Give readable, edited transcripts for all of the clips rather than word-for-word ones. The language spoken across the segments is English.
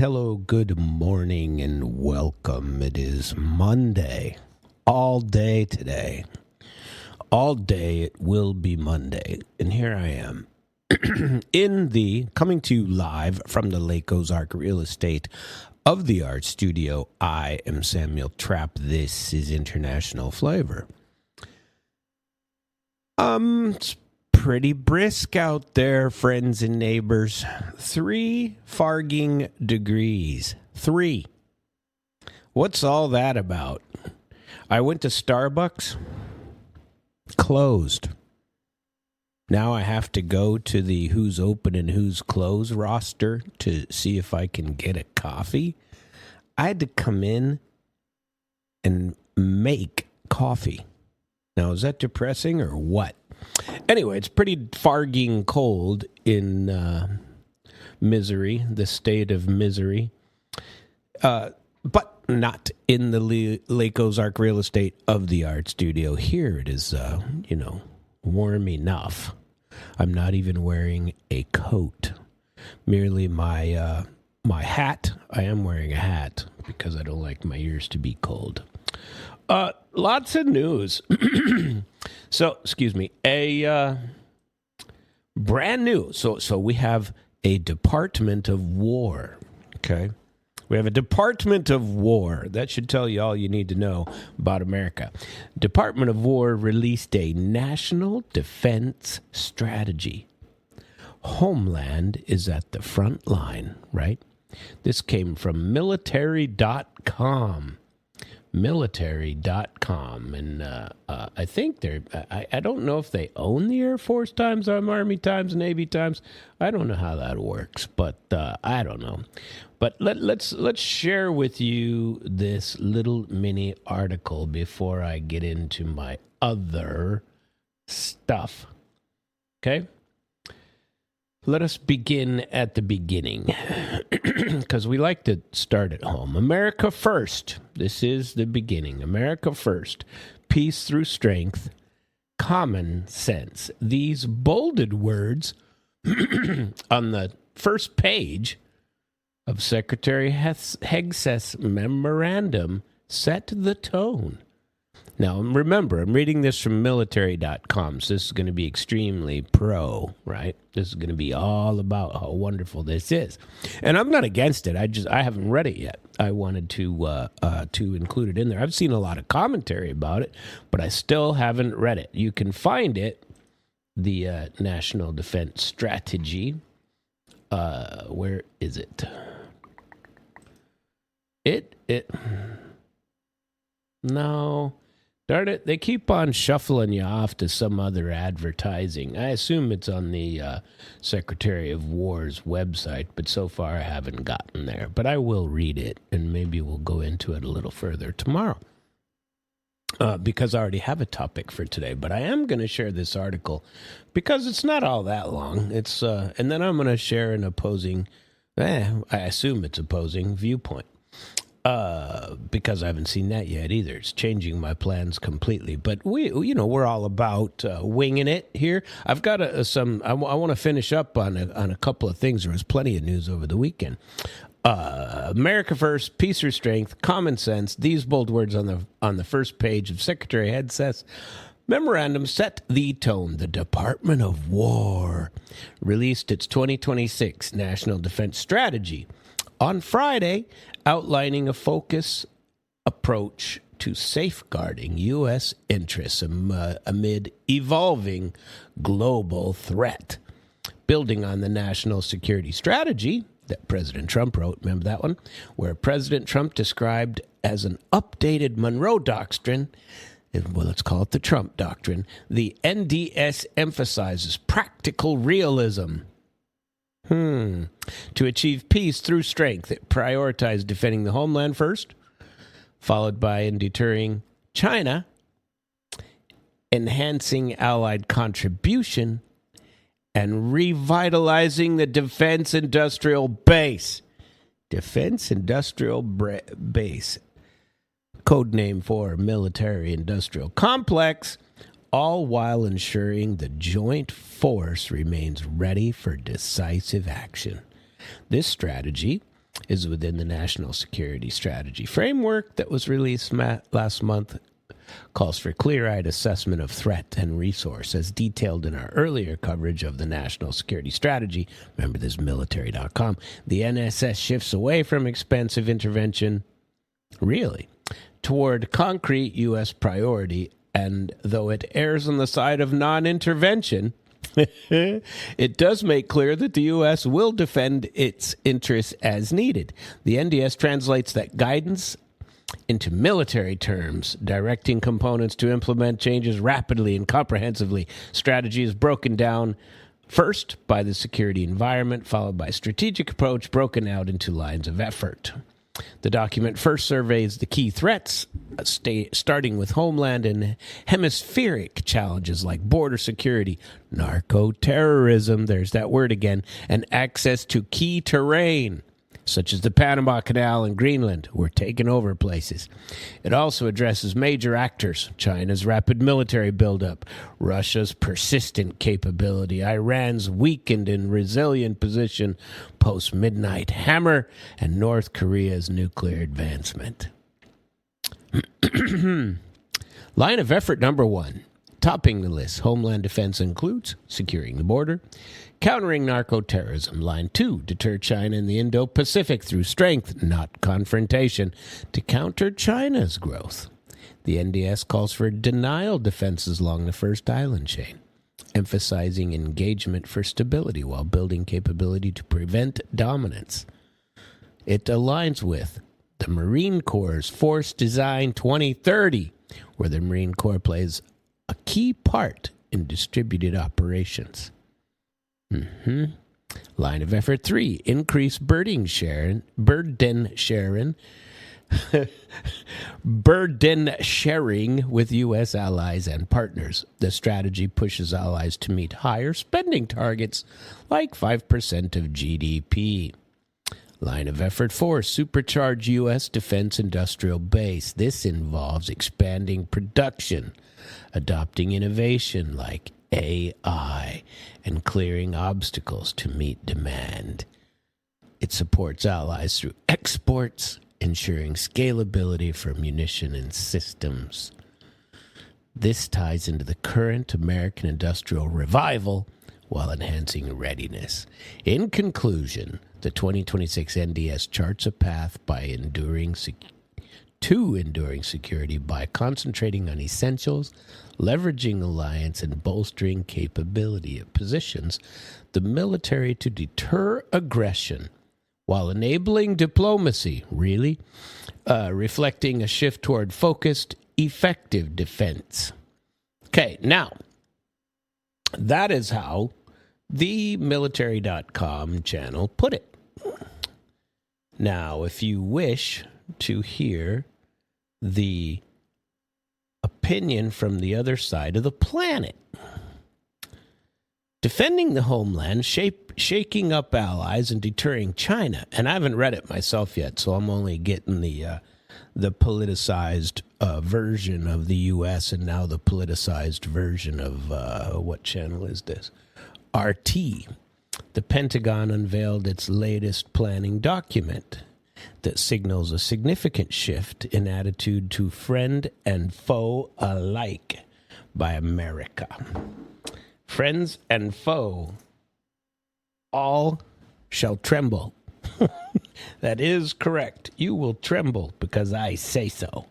Hello, good morning, and welcome. It is Monday. All day today. All day it will be Monday. And here I am. Coming to you live from the Lake Ozark Real Estate of the Art Studio. I am Samuel Trapp. This is International Flavor. It's pretty brisk out there, friends and neighbors. 3 farging degrees. 3. What's all that about? I went to Starbucks. Closed. Now I have to go to the who's open and who's closed roster to see if I can get a coffee. I had to come in and make coffee. Now, is that depressing or what? Anyway, it's pretty farging cold in misery, the state of misery. But not in the Lake Ozark Real Estate of the Art Studio. Here it is, warm enough. I'm not even wearing a coat. Merely my hat. I am wearing a hat because I don't like my ears to be cold. Lots of news. So, excuse me, brand new. So we have a Department of War, okay? We have a Department of War. That should tell you all you need to know about America. Department of War released a national defense strategy. Homeland is at the front line, right? This came from military.com. Military.com, and I think I don't know if they own the Air Force Times, Army Times, Navy Times. I don't know how that works, but I don't know. But let's share with you this little mini article before I get into my other stuff. Okay? Let us begin at the beginning, because we like to start at home. America first. This is the beginning. America first. Peace through strength. Common sense. These bolded words on the first page of Secretary Hegseth's memorandum set the tone. Now, remember, I'm reading this from military.com, so this is going to be extremely pro, right? This is going to be all about how wonderful this is. And I'm not against it. I haven't read it yet. I wanted to include it in there. I've seen a lot of commentary about it, but I still haven't read it. You can find it, the National Defense Strategy. Where is it? No. Darn it, they keep on shuffling you off to some other advertising. I assume it's on the Secretary of War's website, but so far I haven't gotten there. But I will read it, and maybe we'll go into it a little further tomorrow. Because I already have a topic for today. But I am going to share this article because it's not all that long. It's and then I'm going to share an opposing, I assume it's opposing viewpoint. Because I haven't seen that yet either. It's changing my plans completely. But we're all about winging it here. I've got I want to finish up on a couple of things. There was plenty of news over the weekend. America first, peace or strength, common sense. These bold words on the first page of Secretary Hegseth's memorandum set the tone. The Department of War released its 2026 National Defense Strategy on Friday, outlining a focus approach to safeguarding U.S. interests amid evolving global threat. Building on the national security strategy that President Trump wrote, remember that one? Where President Trump described as an updated Monroe Doctrine, well, let's call it the Trump Doctrine, the NDS emphasizes practical realism. To achieve peace through strength, it prioritized defending the homeland first, followed by in deterring China, enhancing allied contribution, and revitalizing the defense industrial base. Defense industrial base, code name for military industrial complex, all while ensuring the joint force remains ready for decisive action. This strategy is within the National Security Strategy framework that was released last month. Calls for clear-eyed assessment of threat and resource, as detailed in our earlier coverage of the National Security Strategy. Remember this, military.com. The NSS shifts away from expensive intervention, really, toward concrete U.S. priority, and though it errs on the side of non-intervention, it does make clear that the U.S. will defend its interests as needed. The NDS translates that guidance into military terms, directing components to implement changes rapidly and comprehensively. Strategy is broken down first by the security environment, followed by strategic approach broken out into lines of effort. The document first surveys the key threats, starting with homeland and hemispheric challenges like border security, narco-terrorism, there's that word again, and access to key terrain, such as the Panama Canal and Greenland. We're taking over places. It also addresses major actors: China's rapid military buildup, Russia's persistent capability, Iran's weakened and resilient position post-midnight hammer, and North Korea's nuclear advancement. Line of effort number 1. Topping the list, Homeland Defense includes securing the border, countering narco-terrorism. Line 2, deter China in the Indo-Pacific through strength, not confrontation, to counter China's growth. The NDS calls for denial defenses along the first island chain, emphasizing engagement for stability while building capability to prevent dominance. It aligns with the Marine Corps' Force Design 2030, where the Marine Corps plays a key part in distributed operations. Line of effort 3, increase burden sharing with U.S. allies and partners. The strategy pushes allies to meet higher spending targets, like 5% of GDP. Line of effort 4, supercharge U.S. defense industrial base. This involves expanding production, adopting innovation like AI, and clearing obstacles to meet demand. It supports allies through exports, ensuring scalability for munition and systems. This ties into the current American industrial revival while enhancing readiness. In conclusion, the 2026 NDS charts a path by enduring security by concentrating on essentials, leveraging alliance, and bolstering capability. It positions the military to deter aggression while enabling diplomacy, reflecting a shift toward focused, effective defense. Okay, now, that is how the military.com channel put it. Now, if you wish to hear the opinion from the other side of the planet, defending the homeland, shaking up allies, and deterring China. And I haven't read it myself yet, so I'm only getting the politicized version of the U.S. and now the politicized version of what channel is this? RT. The Pentagon unveiled its latest planning document that signals a significant shift in attitude to friend and foe alike by America. Friends and foe all shall tremble. That is correct. You will tremble because I say so.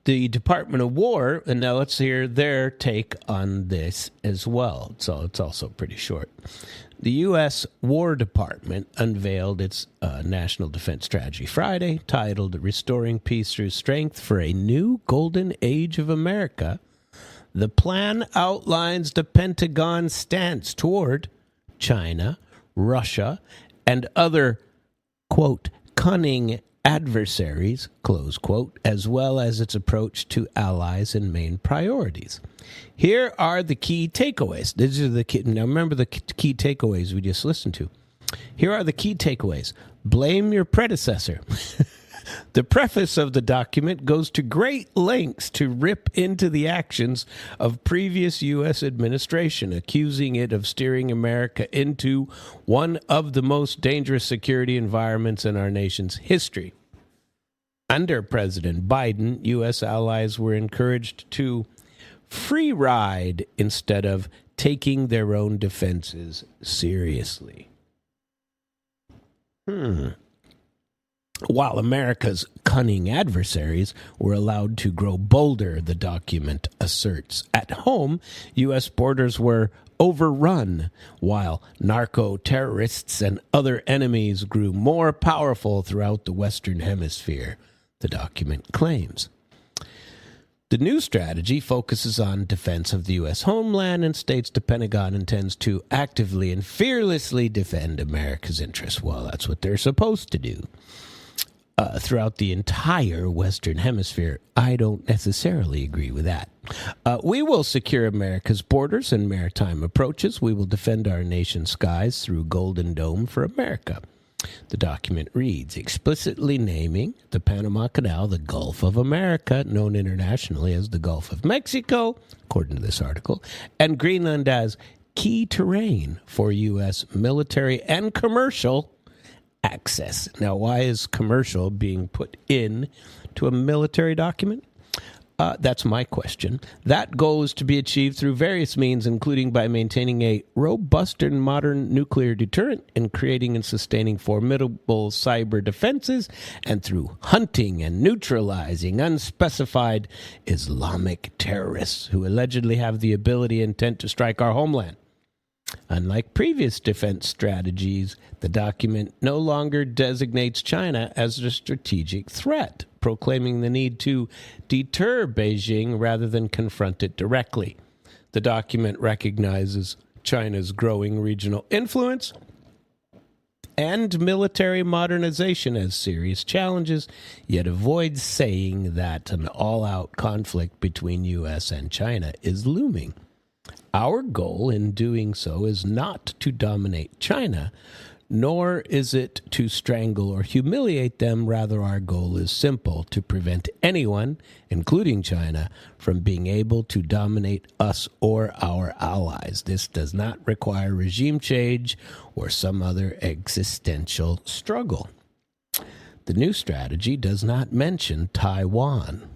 The Department of War, and now let's hear their take on this as well. So it's also pretty short. The U.S. War Department unveiled its National Defense Strategy Friday, titled Restoring Peace Through Strength for a New Golden Age of America. The plan outlines the Pentagon's stance toward China, Russia, and other, quote, cunning adversaries, close quote, as well as its approach to allies and main priorities. Here are the key takeaways. These are the key, now remember the key takeaways we just listened to. Here are the key takeaways. Blame your predecessor. The preface of the document goes to great lengths to rip into the actions of previous U.S. administration, accusing it of steering America into one of the most dangerous security environments in our nation's history. Under President Biden, U.S. allies were encouraged to free ride instead of taking their own defenses seriously. While America's cunning adversaries were allowed to grow bolder, the document asserts. At home, U.S. borders were overrun, while narco-terrorists and other enemies grew more powerful throughout the Western Hemisphere, the document claims. The new strategy focuses on defense of the U.S. homeland and states the Pentagon intends to actively and fearlessly defend America's interests. Well, that's what they're supposed to do. Throughout the entire Western Hemisphere, I don't necessarily agree with that. We will secure America's borders and maritime approaches. We will defend our nation's skies through Golden Dome for America. The document reads, explicitly naming the Panama Canal the Gulf of America, known internationally as the Gulf of Mexico, according to this article, and Greenland as key terrain for U.S. military and commercial access. Now, why is commercial being put in to a military document? That's my question. That goal is to be achieved through various means, including by maintaining a robust and modern nuclear deterrent and creating and sustaining formidable cyber defenses, and through hunting and neutralizing unspecified Islamic terrorists who allegedly have the ability and intent to strike our homeland. Unlike previous defense strategies, the document no longer designates China as a strategic threat, proclaiming the need to deter Beijing rather than confront it directly. The document recognizes China's growing regional influence and military modernization as serious challenges, yet avoids saying that an all-out conflict between U.S. and China is looming. Our goal in doing so is not to dominate China, nor is it to strangle or humiliate them. Rather, our goal is simple: to prevent anyone, including China, from being able to dominate us or our allies. This does not require regime change or some other existential struggle. The new strategy does not mention Taiwan.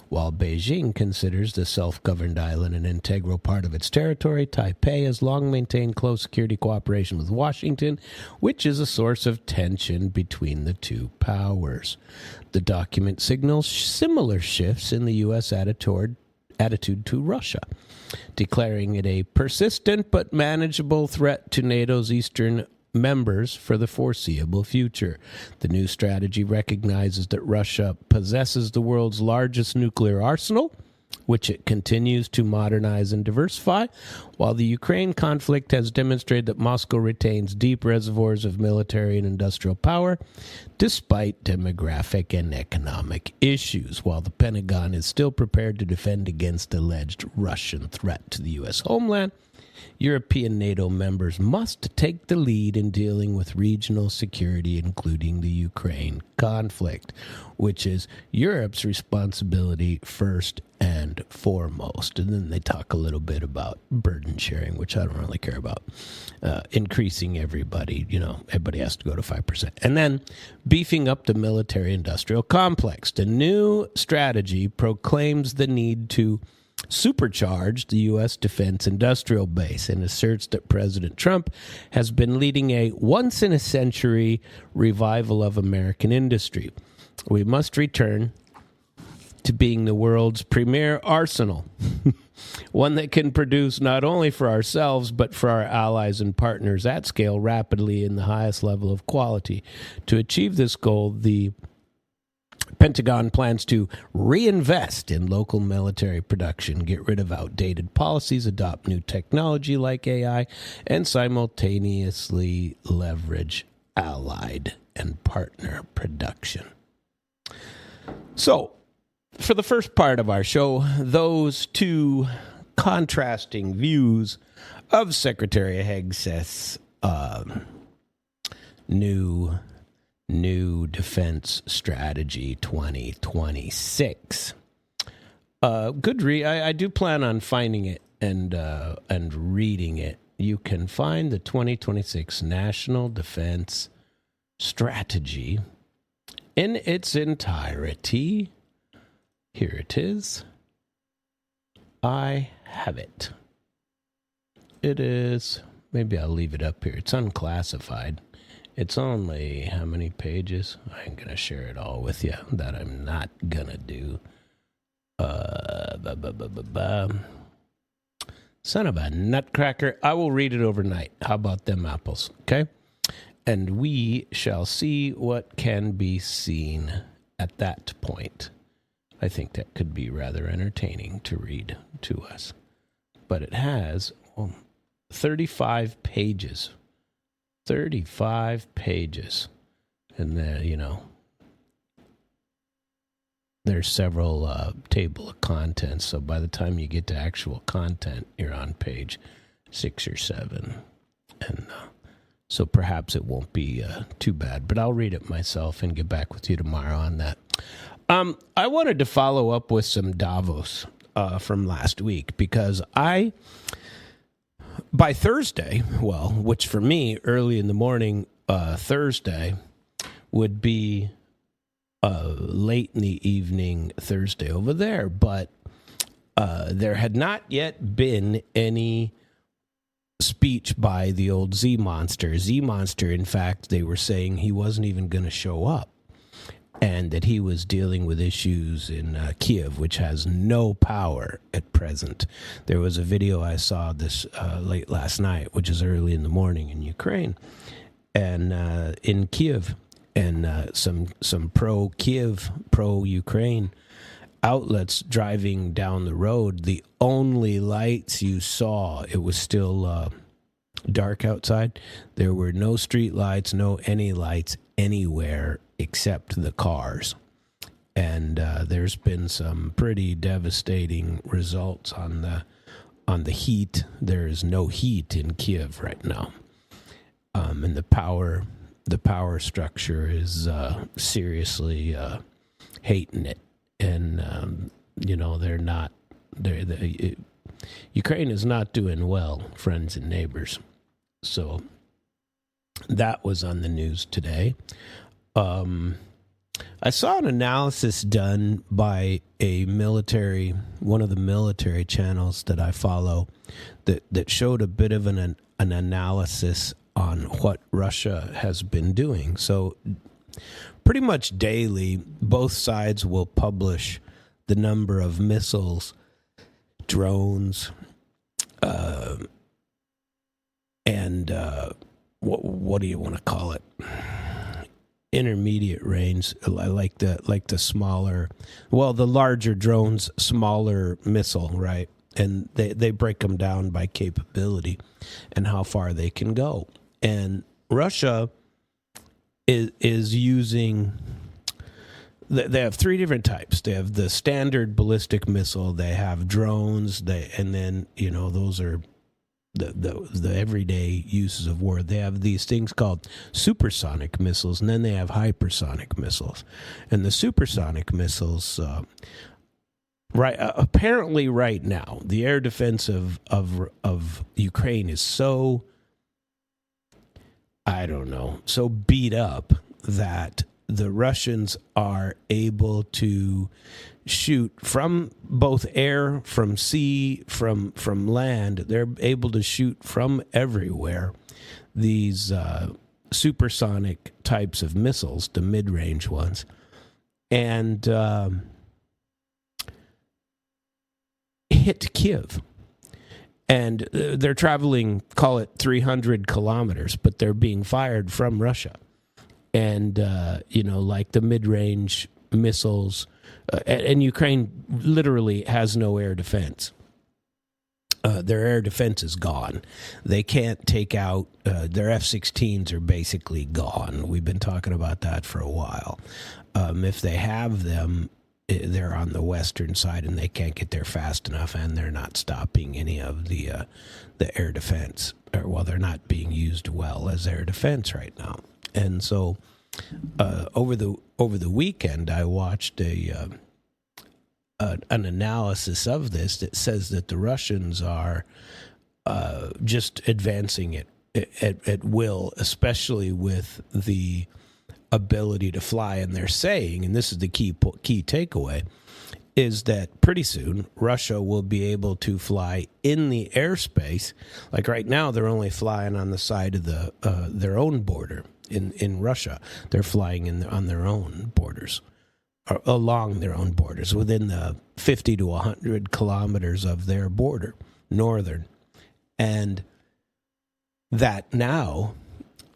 While Beijing considers the self-governed island an integral part of its territory, Taipei has long maintained close security cooperation with Washington, which is a source of tension between the two powers. The document signals similar shifts in the U.S. attitude to Russia, declaring it a persistent but manageable threat to NATO's eastern members for the foreseeable future. The new strategy recognizes that Russia possesses the world's largest nuclear arsenal, which it continues to modernize and diversify, while the Ukraine conflict has demonstrated that Moscow retains deep reservoirs of military and industrial power, despite demographic and economic issues. While the Pentagon is still prepared to defend against alleged Russian threat to the U.S. homeland, European NATO members must take the lead in dealing with regional security, including the Ukraine conflict, which is Europe's responsibility first and foremost. And then they talk a little bit about burden sharing, which I don't really care about. Increasing everybody has to go to 5%. And then beefing up the military-industrial complex. The new strategy proclaims the need to supercharge the U.S. defense industrial base and asserts that President Trump has been leading a once-in-a-century revival of American industry. We must return to being the world's premier arsenal, one that can produce not only for ourselves but for our allies and partners at scale, rapidly, in the highest level of quality. To achieve this goal, the Pentagon plans to reinvest in local military production, get rid of outdated policies, adopt new technology like AI, and simultaneously leverage allied and partner production. So, for the first part of our show, those two contrasting views of Secretary Hegseth's new New Defense Strategy 2026. Good read. I do plan on finding it and reading it. You can find the 2026 National Defense Strategy in its entirety. Here it is. I have it. It is, maybe I'll leave it up here. It's unclassified. It's only, how many pages? I ain't going to share it all with you. That I'm not going to do. Son of a nutcracker. I will read it overnight. How about them apples? Okay? And we shall see what can be seen at that point. I think that could be rather entertaining to read to us. But it has 35 pages. 35 pages. And then, there's several table of contents. So by the time you get to actual content, you're on page 6 or 7. And so perhaps it won't be too bad. But I'll read it myself and get back with you tomorrow on that. I wanted to follow up with some Davos from last week because by Thursday, which for me, early in the morning, Thursday would be late in the evening Thursday over there, but there had not yet been any speech by the old Z-Monster. Z-Monster, in fact, they were saying he wasn't even going to show up and that he was dealing with issues in Kiev, which has no power at present. There was a video I saw this late last night, which is early in the morning in Ukraine, and in Kiev, and some pro-Kiev, pro-Ukraine outlets driving down the road. The only lights you saw, it was still dark outside. There were no street lights, no any lights anywhere except the cars. And there's been some pretty devastating results on the heat. There is no heat in Kiev right now, and the power structure is seriously hating it. And Ukraine is not doing well, friends and neighbors. So that was on the news today. I saw an analysis done by one of the military channels that I follow that showed a bit of an analysis on what Russia has been doing. So pretty much daily, both sides will publish the number of missiles, drones, and what do you want to call it? Intermediate range, like the smaller, the larger drones, smaller missile, right? And they break them down by capability and how far they can go. And Russia is using. They have 3 different types. They have the standard ballistic missile. They have drones. And then those are the everyday uses of war. They have these things called supersonic missiles, and then they have hypersonic missiles. And the supersonic missiles, apparently right now, the air defense of Ukraine is so, so beat up that the Russians are able to shoot from both air, from sea, from land. They're able to shoot from everywhere these supersonic types of missiles, the mid-range ones, and hit Kiev. And they're traveling, call it 300 kilometers, but they're being fired from Russia. And, like the mid-range missiles, and Ukraine literally has no air defense. Their air defense is gone. They can't take out, their F-16s are basically gone. We've been talking about that for a while. If they have them, they're on the western side and they can't get there fast enough, and they're not stopping any of the air defense. They're not being used well as air defense right now. And so over the weekend, I watched an analysis of this that says that the Russians are just advancing it at will, especially with the ability to fly. And they're saying, and this is the key takeaway, is that pretty soon Russia will be able to fly in the airspace. Like right now, they're only flying on the side of their own border in Russia. They're flying on their own borders, or along their own borders, within the 50 to 100 kilometers of their border, northern. And that now,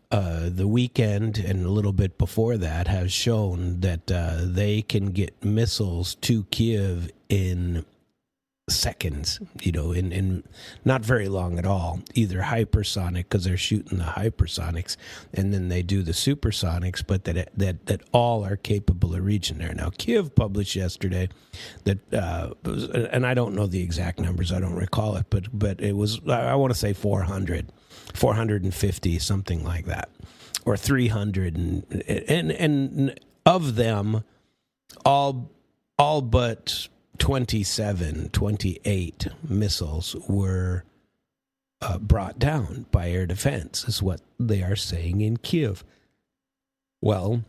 the weekend and a little bit before that has shown that they can get missiles to Kiev in seconds, in not very long at all, either hypersonic, because they're shooting the hypersonics, and then they do the supersonics, but that all are capable of reaching there. Now, Kiev published yesterday that, and I don't know the exact numbers, I don't recall it, but it was, I want to say 450, something like that, or 300, and of them, all but 28 missiles were brought down by air defense, is what they are saying in Kiev. Well,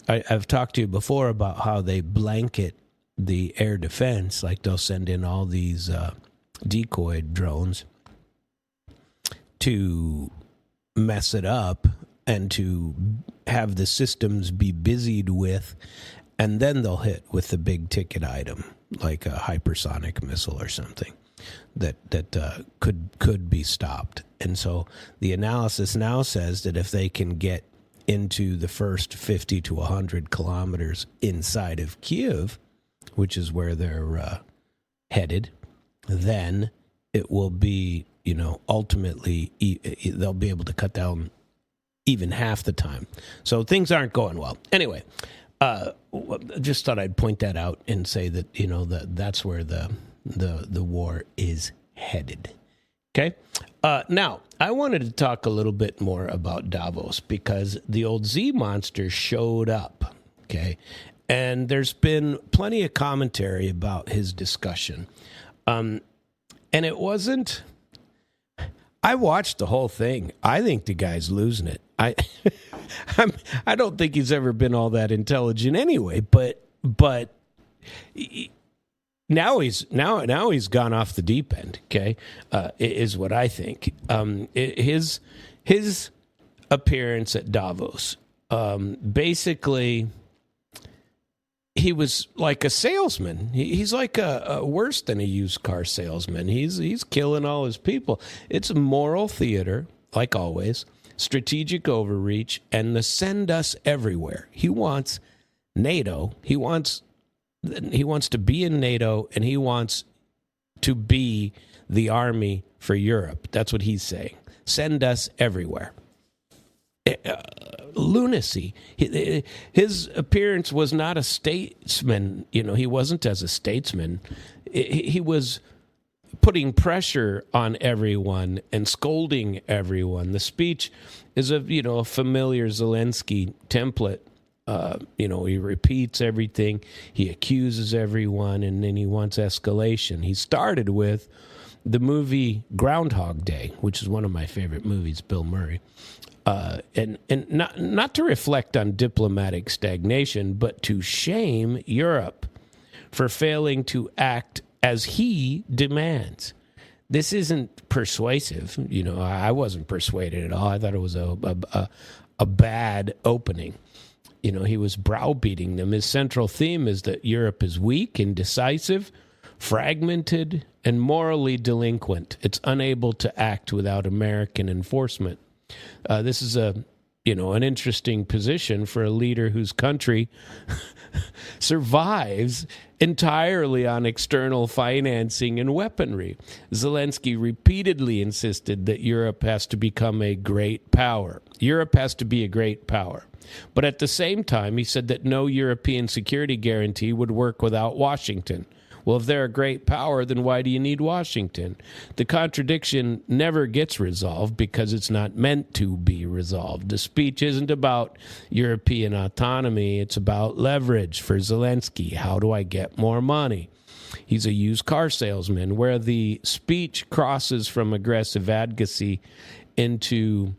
I've talked to you before about how they blanket the air defense, like they'll send in all these decoy drones to mess it up and to have the systems be busied with, and then they'll hit with the big ticket item, like a hypersonic missile or something that could be stopped. And so the analysis now says that if they can get into the first 50 to 100 kilometers inside of Kiev, which is where they're headed, then it will be, ultimately they'll be able to cut down even half the time. So things aren't going well. Anyway, just thought I'd point that out and say that, that's where the war is headed. Okay. Now, I wanted to talk a little bit more about Davos because the old Z monster showed up. Okay. And there's been plenty of commentary about his discussion. And it wasn't, I watched the whole thing. I think the guy's losing it. I don't think he's ever been all that intelligent anyway, but now he's gone off the deep end. Okay, is what I think. His appearance at Davos, basically, he was like a salesman. He's like a worse than a used car salesman. He's killing all his people. It's moral theater, like always. Strategic overreach, and the send us everywhere. He wants NATO. He wants to be in NATO, and he wants to be the army for Europe. That's what he's saying. Send us everywhere. Lunacy. His appearance was not a statesman. He wasn't as a statesman. He was putting pressure on everyone and scolding everyone. The speech is a familiar Zelensky template. He repeats everything. He accuses everyone, and then he wants escalation. He started with the movie Groundhog Day, which is one of my favorite movies, Bill Murray. And not to reflect on diplomatic stagnation, but to shame Europe for failing to act as he demands. This isn't persuasive. I wasn't persuaded at all. I thought it was a bad opening. He was browbeating them. His central theme is that Europe is weak, indecisive, fragmented, and morally delinquent. It's unable to act without American enforcement. This is an interesting position for a leader whose country survives entirely on external financing and weaponry. Zelensky repeatedly insisted that Europe has to become a great power. Europe has to be a great power. But at the same time, he said that no European security guarantee would work without Washington. Well, if they're a great power, then why do you need Washington? The contradiction never gets resolved because it's not meant to be resolved. The speech isn't about European autonomy. It's about leverage for Zelensky. How do I get more money? He's a used car salesman. Where the speech crosses from aggressive advocacy into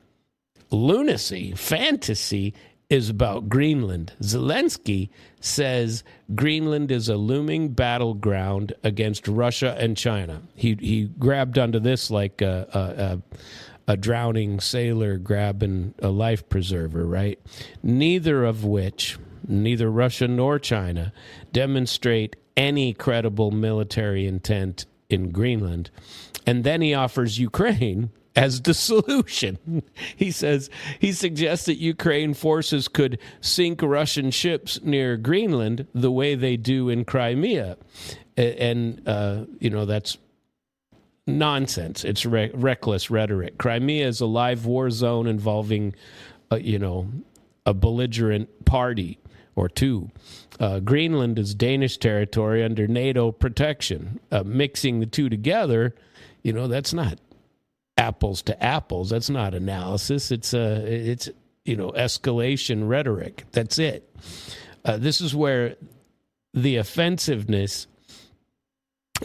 lunacy, fantasy, is about Greenland. Zelensky says Greenland is a looming battleground against Russia and China. He grabbed onto this like a drowning sailor grabbing a life preserver, right? Neither of which, neither Russia nor China, demonstrate any credible military intent in Greenland. And then he offers Ukraine as the solution. He suggests that Ukraine forces could sink Russian ships near Greenland the way they do in Crimea. And that's nonsense. It's reckless rhetoric. Crimea is a live war zone involving, a belligerent party or two. Greenland is Danish territory under NATO protection. Mixing the two together, that's not apples to apples. That's not analysis. It's escalation rhetoric. That's it. This is where the offensiveness,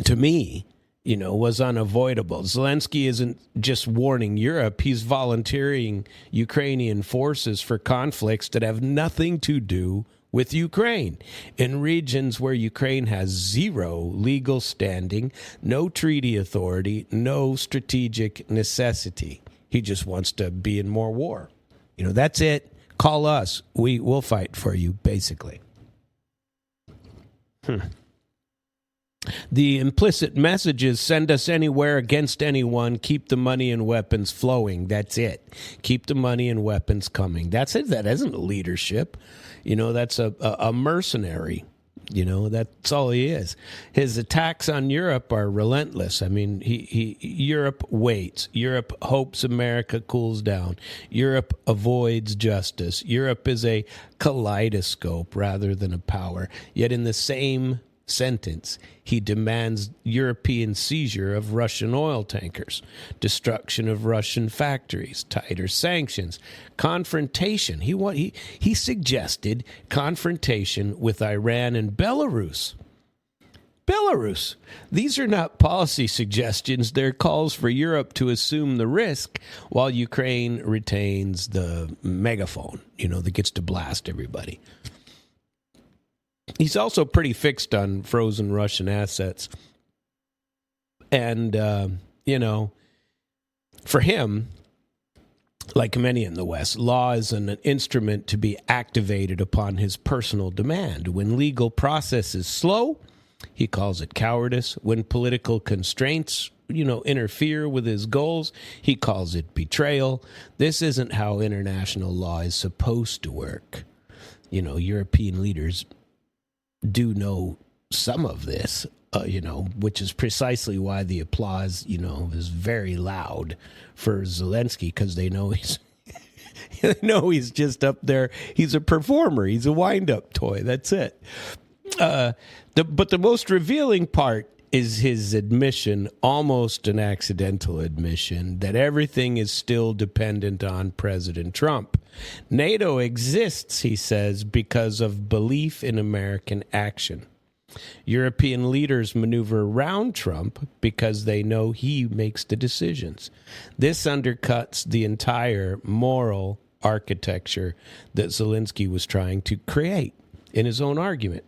to me, was unavoidable. Zelensky isn't just warning Europe. He's volunteering Ukrainian forces for conflicts that have nothing to do with Ukraine in regions where Ukraine has zero legal standing, no treaty authority, no strategic necessity. He just wants to be in more war. That's it. Call us. We will fight for you, basically. The implicit message is send us anywhere against anyone, keep the money and weapons flowing. That's it. Keep the money and weapons coming. That's it. That isn't leadership. That's a mercenary. That's all he is. His attacks on Europe are relentless. I mean, Europe waits. Europe hopes America cools down. Europe avoids justice. Europe is a kaleidoscope rather than a power. Yet in the same sentence, he demands European seizure of Russian oil tankers, destruction of Russian factories, tighter sanctions, confrontation. He suggested confrontation with Iran and Belarus. These are not policy suggestions. They're calls for Europe to assume the risk while Ukraine retains the megaphone, that gets to blast everybody. He's also pretty fixed on frozen Russian assets. And, for him, like many in the West, law is an instrument to be activated upon his personal demand. When legal process is slow, he calls it cowardice. When political constraints, interfere with his goals, he calls it betrayal. This isn't how international law is supposed to work. European leaders do know some of this, which is precisely why the applause, is very loud for Zelensky, because they know he's just up there. He's a performer. He's a wind-up toy. That's it. But the most revealing part is his admission, almost an accidental admission, that everything is still dependent on President Trump. NATO exists, he says, because of belief in American action. European leaders maneuver around Trump because they know he makes the decisions. This undercuts the entire moral architecture that Zelensky was trying to create in his own argument.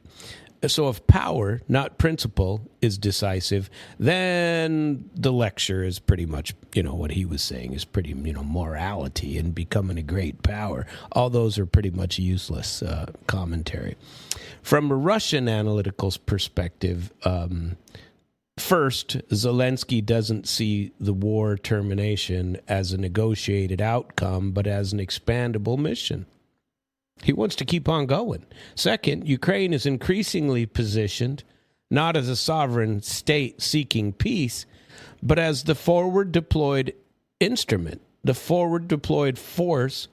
So if power, not principle, is decisive, then the lecture is pretty much, what he was saying is pretty, morality and becoming a great power. All those are pretty much useless commentary. From a Russian analytical perspective, first, Zelensky doesn't see the war termination as a negotiated outcome, but as an expandable mission. He wants to keep on going. Second, Ukraine is increasingly positioned not as a sovereign state seeking peace, but as the forward deployed instrument, the forward deployed force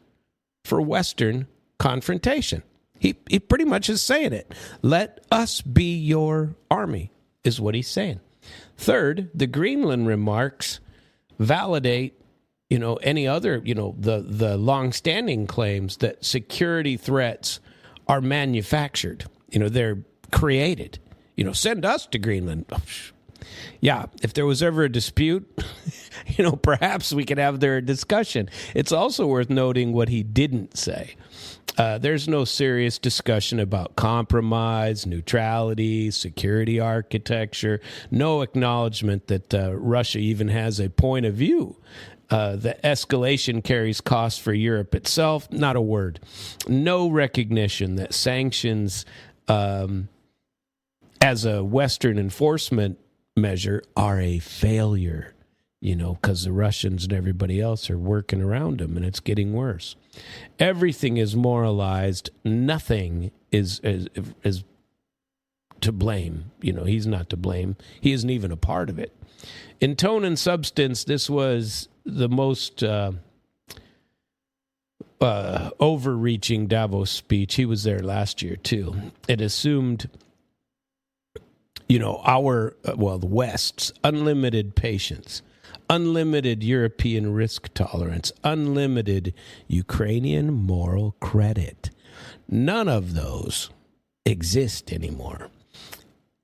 for Western confrontation. He pretty much is saying it. Let us be your army. is what he's saying. Third, the Greenland remarks validate, any other, the long-standing claims that security threats are manufactured. They're created. Send us to Greenland. Yeah, if there was ever a dispute, perhaps we could have their discussion. It's also worth noting what he didn't say. There's no serious discussion about compromise, neutrality, security architecture, no acknowledgement that Russia even has a point of view. The escalation carries costs for Europe itself, not a word. No recognition that sanctions as a Western enforcement measure are a failure, because the Russians and everybody else are working around them, and it's getting worse. Everything is moralized. Nothing is to blame. He's not to blame. He isn't even a part of it. In tone and substance, this was the most overreaching Davos speech. He was there last year, too. It assumed the West's unlimited patience, unlimited European risk tolerance, unlimited Ukrainian moral credit. None of those exist anymore.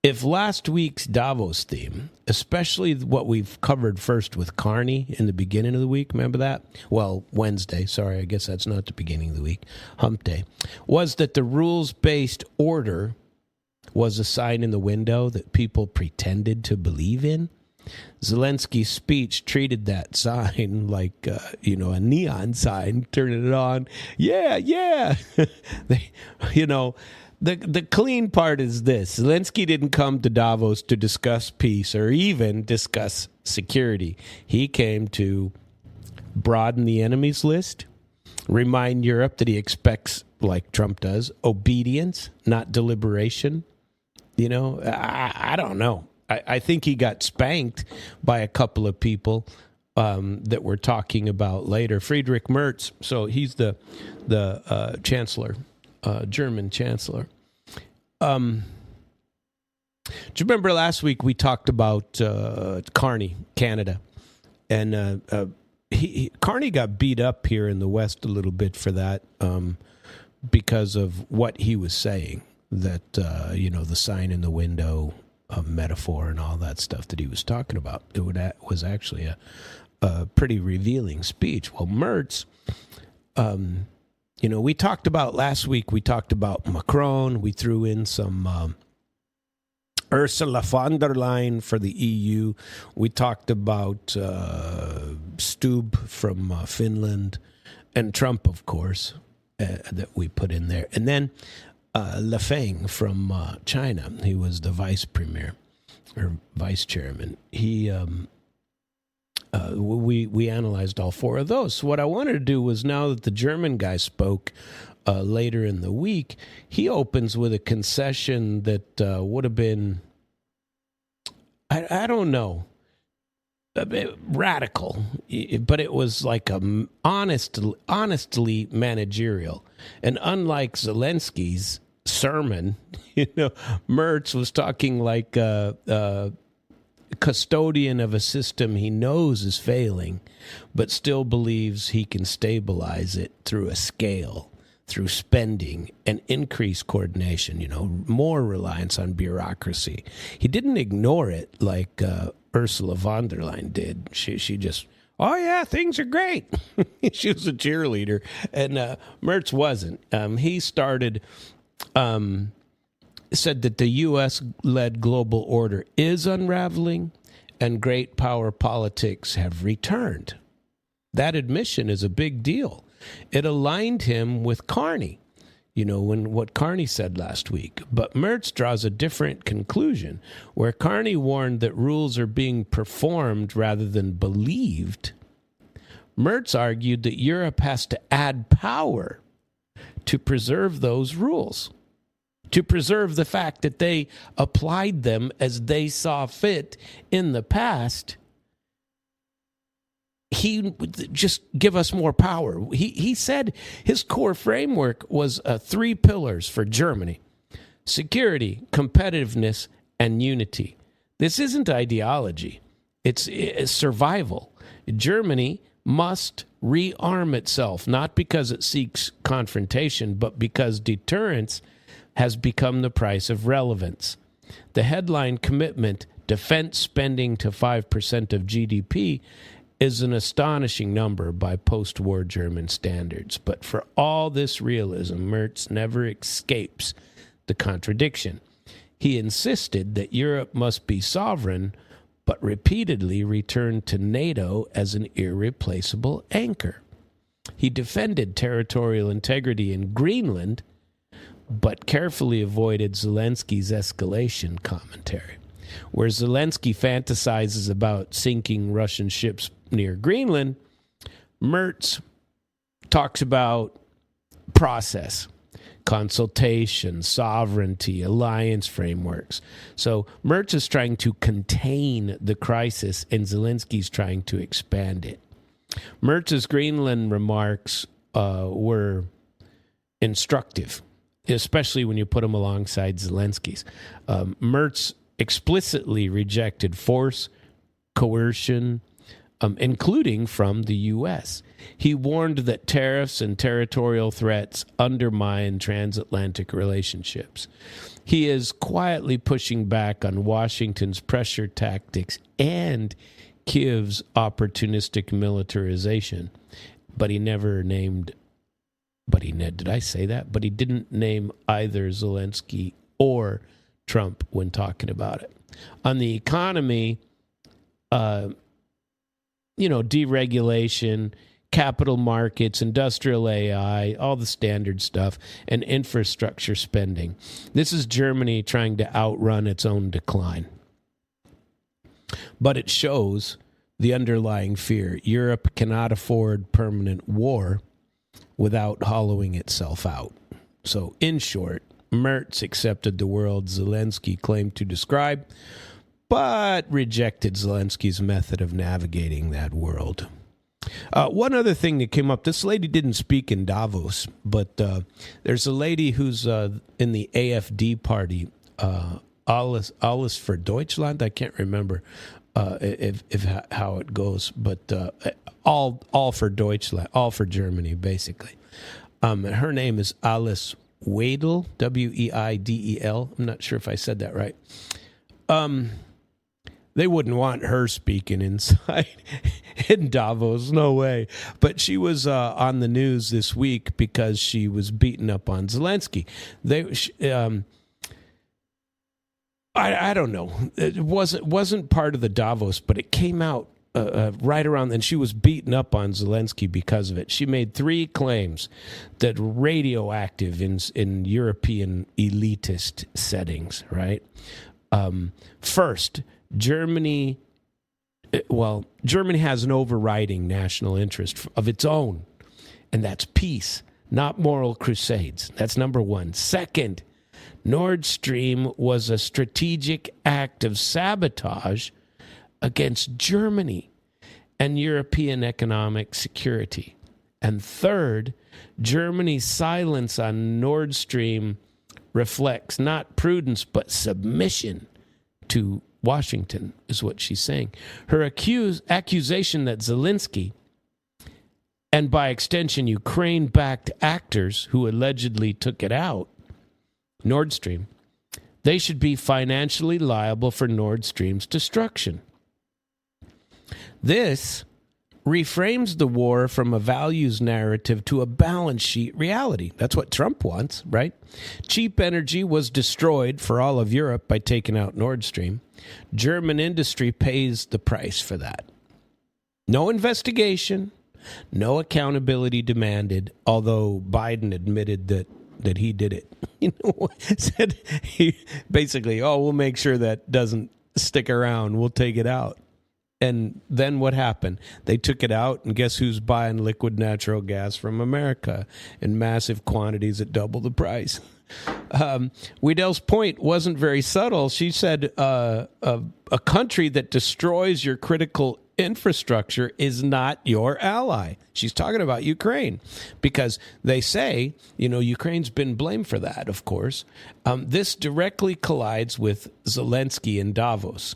If last week's Davos theme, especially what we've covered first with Carney in the beginning of the week, remember that? Well, Wednesday, sorry, I guess that's not the beginning of the week, hump day, was that the rules-based order was a sign in the window that people pretended to believe in. Zelensky's speech treated that sign like, a neon sign, turning it on. Yeah. The clean part is this. Zelensky didn't come to Davos to discuss peace or even discuss security. He came to broaden the enemies list, remind Europe that he expects, like Trump does, obedience, not deliberation. I don't know. I think he got spanked by a couple of people that we're talking about later. Friedrich Merz, so he's the chancellor, German chancellor. Do you remember last week we talked about Carney, Canada, and Carney got beat up here in the West a little bit for that because of what he was saying. That, the sign in the window metaphor and all that stuff that he was talking about. It was actually a pretty revealing speech. Well, Merz, we talked about last week, we talked about Macron. We threw in some Ursula von der Leyen for the EU. We talked about Stubb from Finland and Trump, of course, that we put in there. And then Le Feng from China. He was the vice premier or vice chairman. He we analyzed all four of those. So what I wanted to do was, now that the German guy spoke later in the week, he opens with a concession that would have been, I don't know, a bit radical, but it was like a honestly managerial. And unlike Zelensky's sermon, Merz was talking like a custodian of a system he knows is failing, but still believes he can stabilize it through a scale, through spending and increased coordination, more reliance on bureaucracy. He didn't ignore it like Ursula von der Leyen did. She just, oh yeah, things are great. She was a cheerleader, and Merz wasn't. He started, said that the U.S.-led global order is unraveling, and great power politics have returned. That admission is a big deal. It aligned him with Carney, when what Carney said last week. But Merz draws a different conclusion, where Carney warned that rules are being performed rather than believed. Merz argued that Europe has to add power to preserve those rules, to preserve the fact that they applied them as they saw fit in the past. He would just give us more power. He said his core framework was 3 pillars for Germany: security, competitiveness, and unity. This isn't ideology. It's survival. Germany must rearm itself, not because it seeks confrontation, but because deterrence has become the price of relevance. The headline commitment, defense spending to 5% of GDP, is an astonishing number by post-war German standards. But for all this realism, Merz never escapes the contradiction. He insisted that Europe must be sovereign, but repeatedly returned to NATO as an irreplaceable anchor. He defended territorial integrity in Greenland, but carefully avoided Zelensky's escalation commentary. Where Zelensky fantasizes about sinking Russian ships near Greenland, Merz talks about process, consultation, sovereignty, alliance frameworks. So Merz is trying to contain the crisis, and Zelensky's trying to expand it. Merz's Greenland remarks were instructive, especially when you put them alongside Zelensky's. Merz explicitly rejected force, coercion, including from the U.S. He warned that tariffs and territorial threats undermine transatlantic relationships. He is quietly pushing back on Washington's pressure tactics and Kiev's opportunistic militarization, but he never named, did I say that? But he didn't name either Zelensky or Trump when talking about it. On the economy, deregulation, capital markets, industrial AI, all the standard stuff, and infrastructure spending. This is Germany trying to outrun its own decline. But it shows the underlying fear. Europe cannot afford permanent war without hollowing itself out. So, in short, Merz accepted the world Zelensky claimed to describe, but rejected Zelensky's method of navigating that world. One other thing that came up, this lady didn't speak in Davos, but there's a lady who's in the AfD party, Alles for Deutschland. I can't remember if how it goes, but all for Deutschland, all for Germany, basically. Her name is Alice Weidel, Weidel. I'm not sure if I said that right. They wouldn't want her speaking inside in Davos, no way. But she was on the news this week because she was beaten up on Zelensky. I don't know. It wasn't part of the Davos, but it came out right around, and she was beaten up on Zelensky because of it. She made 3 claims that were radioactive in European elitist settings, right? First, Germany has an overriding national interest of its own, and that's peace, not moral crusades. That's number one. Second, Nord Stream was a strategic act of sabotage against Germany and European economic security. And third, Germany's silence on Nord Stream reflects not prudence but submission to Washington, is what she's saying. Her accusation that Zelensky, and by extension Ukraine-backed actors who allegedly took it out, Nord Stream, they should be financially liable for Nord Stream's destruction. This reframes the war from a values narrative to a balance sheet reality. That's what Trump wants, right? Cheap energy was destroyed for all of Europe by taking out Nord Stream. German industry pays the price for that. No investigation, no accountability demanded, although Biden admitted that he did it. Said he basically, we'll make sure that doesn't stick around. We'll take it out. And then what happened? They took it out, and guess who's buying liquid natural gas from America in massive quantities at double the price? Weidel's point wasn't very subtle. She said a country that destroys your critical infrastructure is not your ally. She's talking about Ukraine because they say, Ukraine's been blamed for that, of course. This directly collides with Zelensky in Davos.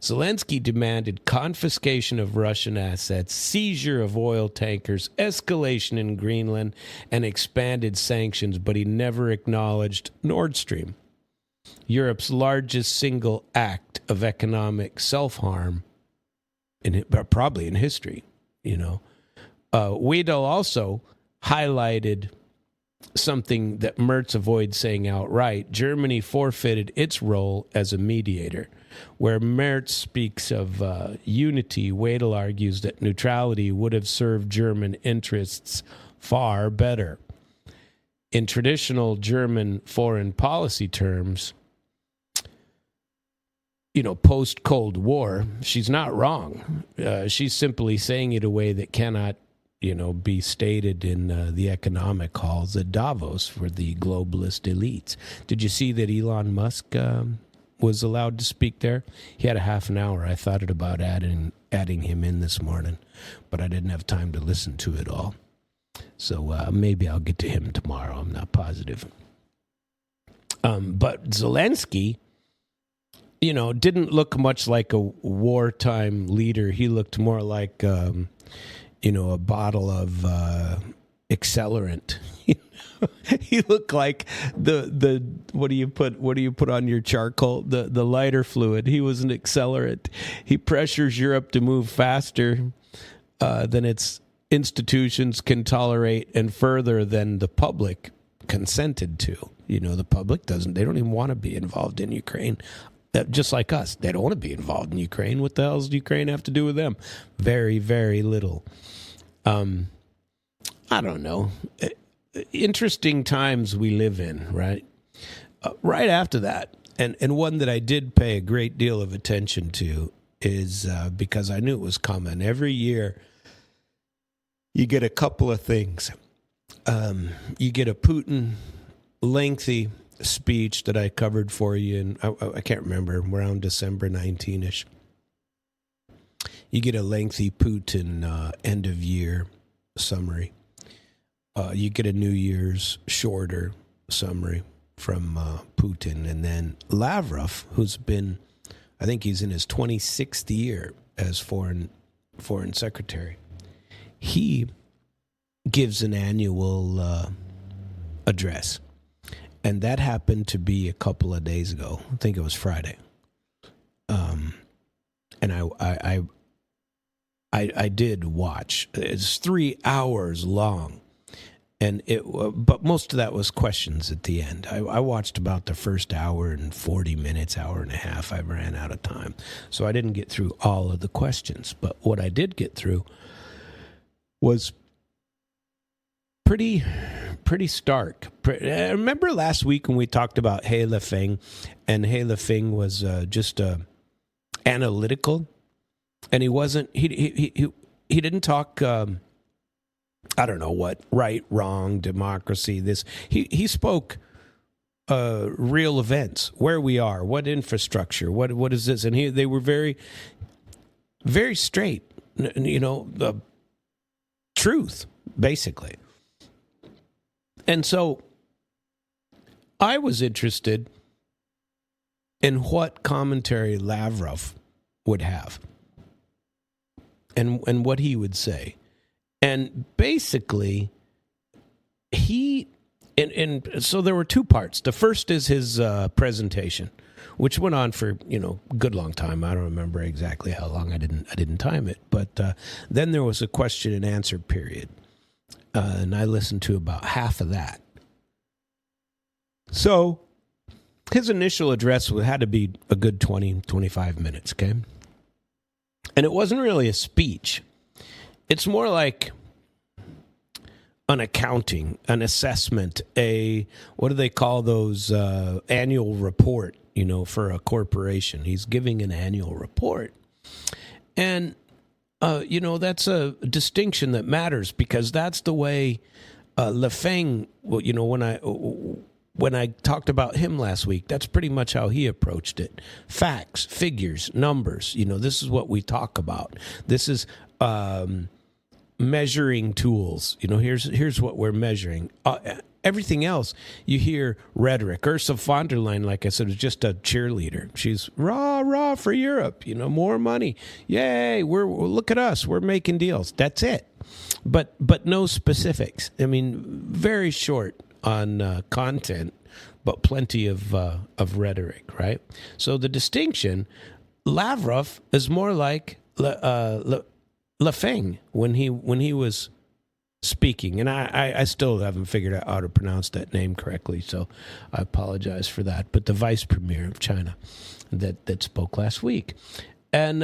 Zelensky demanded confiscation of Russian assets, seizure of oil tankers, escalation in Greenland, and expanded sanctions, but he never acknowledged Nord Stream, Europe's largest single act of economic self-harm, probably in history. Wedel also highlighted something that Merz avoids saying outright. Germany forfeited its role as a mediator. Where Merz speaks of unity, Wedel argues that neutrality would have served German interests far better. In traditional German foreign policy terms, post-Cold War, she's not wrong. She's simply saying it a way that cannot, be stated in the economic halls at Davos for the globalist elites. Did you see that Elon Musk was allowed to speak there? He had a half an hour. I thought about adding him in this morning, but I didn't have time to listen to it all. So maybe I'll get to him tomorrow. I'm not positive. But Zelensky, didn't look much like a wartime leader. He looked more like, a bottle of accelerant. He looked like the what do you put on your charcoal? The lighter fluid. He was an accelerant. He pressures Europe to move faster than its institutions can tolerate and further than the public consented to. The public they don't even want to be involved in Ukraine. Just like us, they don't want to be involved in Ukraine. What the hell does Ukraine have to do with them? Very, very little. I don't know. Interesting times we live in, right? Right after that, and one that I did pay a great deal of attention to is because I knew it was coming. Every year, you get a couple of things. You get a Putin lengthy speech that I covered for you, and I can't remember, around December 19-ish. You get a lengthy Putin end-of-year summary. You get a New Year's shorter summary from Putin. And then Lavrov, who's been, I think he's in his 26th year as foreign secretary, he gives an annual address. And that happened to be a couple of days ago. I think it was Friday. And I did watch. It's 3 hours long. And but most of that was questions at the end. I watched about the first hour and 40 minutes, hour and a half. I ran out of time. So I didn't get through all of the questions. But what I did get through was pretty stark. Remember last week when we talked about He Lefeng, and He Lefeng was just analytical, and he wasn't. He didn't talk. I don't know what, right, wrong, democracy. This he spoke real events, where we are, what infrastructure, what is this, and they were very, very straight. The truth, basically. And so I was interested in what commentary Lavrov would have and what he would say. And basically, so there were two parts. The first is his presentation, which went on for, a good long time. I don't remember exactly how long. I didn't time it. But then there was a question and answer period. And I listened to about half of that. So his initial address had to be a good 20, 25 minutes, okay? And it wasn't really a speech. It's more like an accounting, an assessment, what do they call those, annual report, for a corporation. He's giving an annual report. And that's a distinction that matters because that's the way Lefeng, when I talked about him last week, that's pretty much how he approached it. Facts, figures, numbers. This is what we talk about. This is measuring tools. Here's what we're measuring. everything else, you hear rhetoric. Ursula von der Leyen, like I said, is just a cheerleader. She's rah for Europe. More money. Yay! Look at us. We're making deals. That's it. But no specifics. I mean, very short on content, but plenty of rhetoric. Right. So the distinction, Lavrov is more like Le Feng when he was speaking, and I still haven't figured out how to pronounce that name correctly, so I apologize for that. But the vice premier of China that spoke last week, and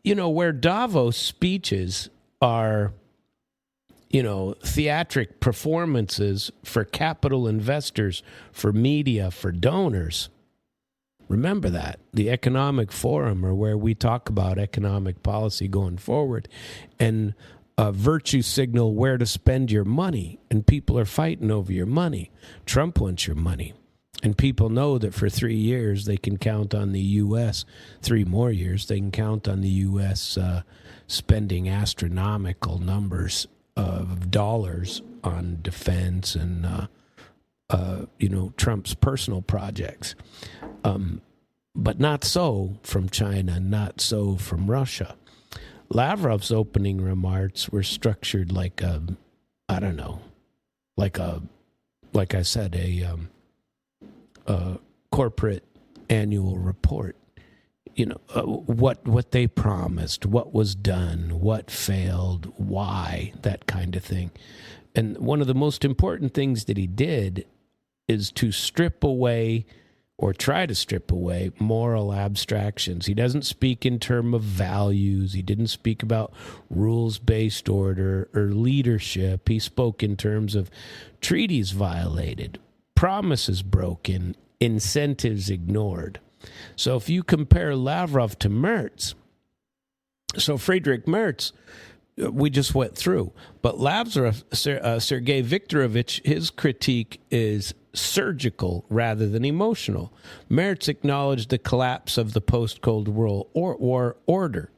where Davos speeches are, theatric performances for capital investors, for media, for donors. Remember that. The Economic Forum, or where we talk about economic policy going forward, and virtue signal where to spend your money, and people are fighting over your money. Trump wants your money. And people know that for 3 years they can count on the U.S., 3 more years, they can count on the U.S. Spending astronomical numbers of dollars on defense and, Trump's personal projects. But not so from China, not so from Russia. Lavrov's opening remarks were structured like like I said, a corporate annual report. What they promised, what was done, what failed, why, that kind of thing. And one of the most important things that he did is to strip away, or try to strip away, moral abstractions. He doesn't speak in terms of values. He didn't speak about rules-based order or leadership. He spoke in terms of treaties violated, promises broken, incentives ignored. So if you compare Lavrov to Merz, so Friedrich Merz, we just went through. But Lavrov, Sergey Viktorovich, his critique is surgical rather than emotional. Merz acknowledged the collapse of the post-Cold War order,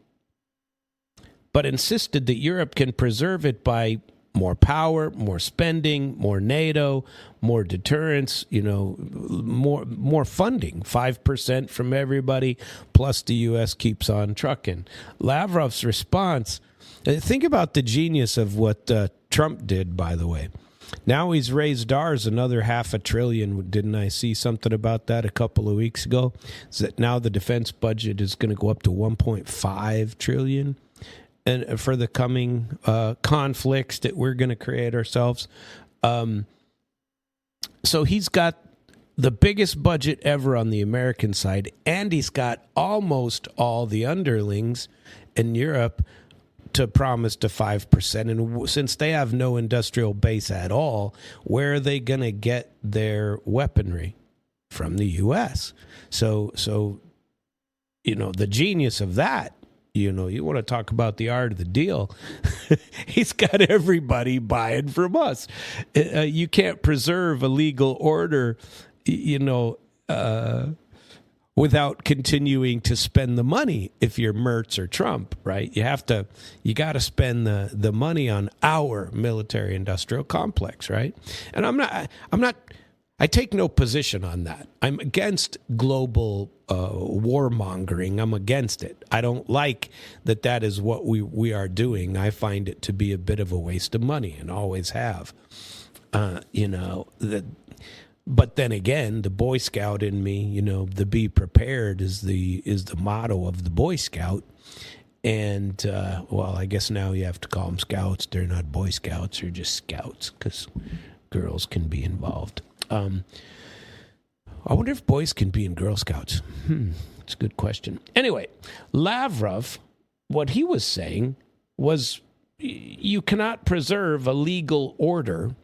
but insisted that Europe can preserve it by more power, more spending, more NATO, more deterrence, more funding, 5% from everybody, plus the U.S. keeps on trucking. Lavrov's response, think about the genius of what Trump did, by the way. Now he's raised ours another $500 billion. Didn't I see something about that a couple of weeks ago? Is that now the defense budget is going to go up to $1.5 trillion, and for the coming conflicts that we're going to create ourselves. So he's got the biggest budget ever on the American side, and he's got almost all the underlings in Europe to promise to 5%. And since they have no industrial base at all, where are they going to get their weaponry? From the U.S. So the genius of that, you want to talk about the art of the deal. He's got everybody buying from us. You can't preserve a legal order, without continuing to spend the money. If you're Merz or Trump, right? You got to spend the money on our military industrial complex, right? And I take no position on that. I'm against global warmongering. I'm against it. I don't like that is what we are doing. I find it to be a bit of a waste of money, and always have. But then again, the Boy Scout in me, the be prepared is the motto of the Boy Scout. And, I guess now you have to call them Scouts. They're not Boy Scouts, they're just Scouts, because girls can be involved. I wonder if boys can be in Girl Scouts. It's a good question. Anyway, Lavrov, what he was saying was you cannot preserve a legal order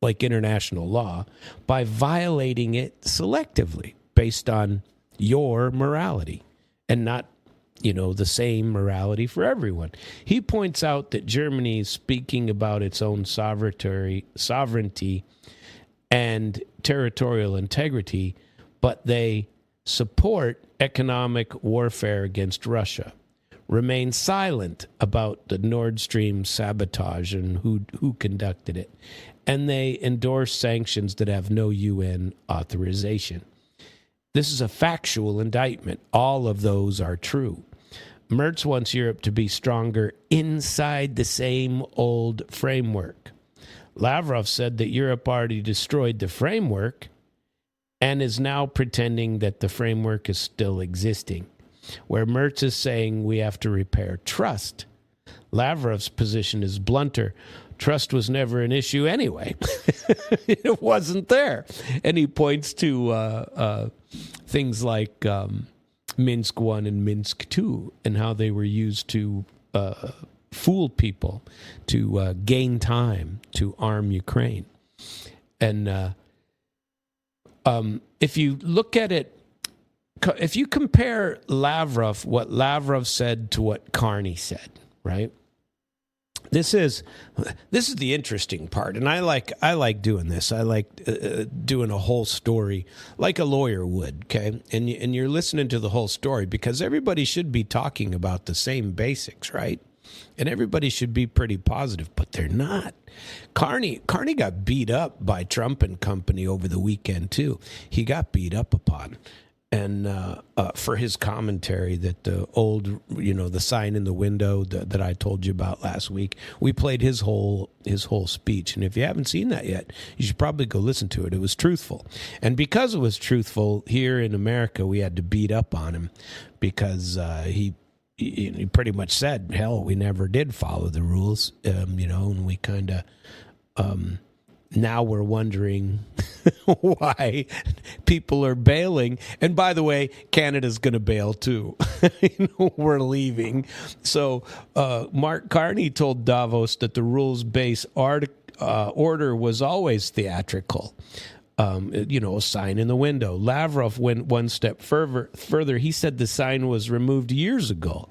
like international law by violating it selectively based on your morality and not, the same morality for everyone. He points out that Germany is speaking about its own sovereignty and territorial integrity, but they support economic warfare against Russia. remain silent about the Nord Stream sabotage and who conducted it. And they endorse sanctions that have no UN authorization. This is a factual indictment. All of those are true. Merz wants Europe to be stronger inside the same old framework. Lavrov said that Europe already destroyed the framework and is now pretending that the framework is still existing, where Merz is saying we have to repair trust. Lavrov's position is blunter. Trust was never an issue anyway. It wasn't there. And he points to things like Minsk I and Minsk II and how they were used to fool people, to gain time, to arm Ukraine. And if you look at it, if you compare Lavrov, what Lavrov said to what Carney said, right? This is the interesting part, and I like doing this. I like doing a whole story like a lawyer would, okay? And you're listening to the whole story because everybody should be talking about the same basics, right? And everybody should be pretty positive, but they're not. Carney got beat up by Trump and company over the weekend too. He got beat up upon. And for his commentary that the old, the sign in the window that I told you about last week, we played his whole speech. And if you haven't seen that yet, you should probably go listen to it. It was truthful. And because it was truthful, here in America, we had to beat up on him because he pretty much said, hell, we never did follow the rules, and we kind of... now we're wondering why people are bailing. And by the way, Canada's going to bail too. We're leaving. So Mark Carney told Davos that the rules-based order was always theatrical. A sign in the window. Lavrov went one step further. He said the sign was removed years ago.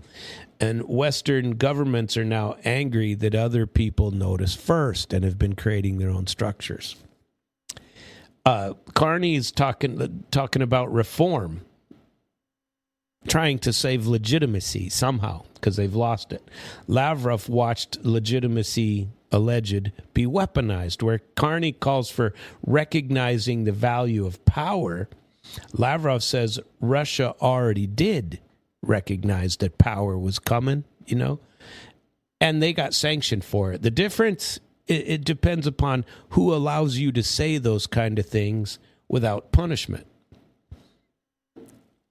And Western governments are now angry that other people notice first and have been creating their own structures. Carney is talking about reform, trying to save legitimacy somehow because they've lost it. Lavrov watched legitimacy, alleged, be weaponized, where Carney calls for recognizing the value of power. Lavrov says Russia already did recognize that power was coming, and they got sanctioned for it. The difference, it depends upon who allows you to say those kind of things without punishment.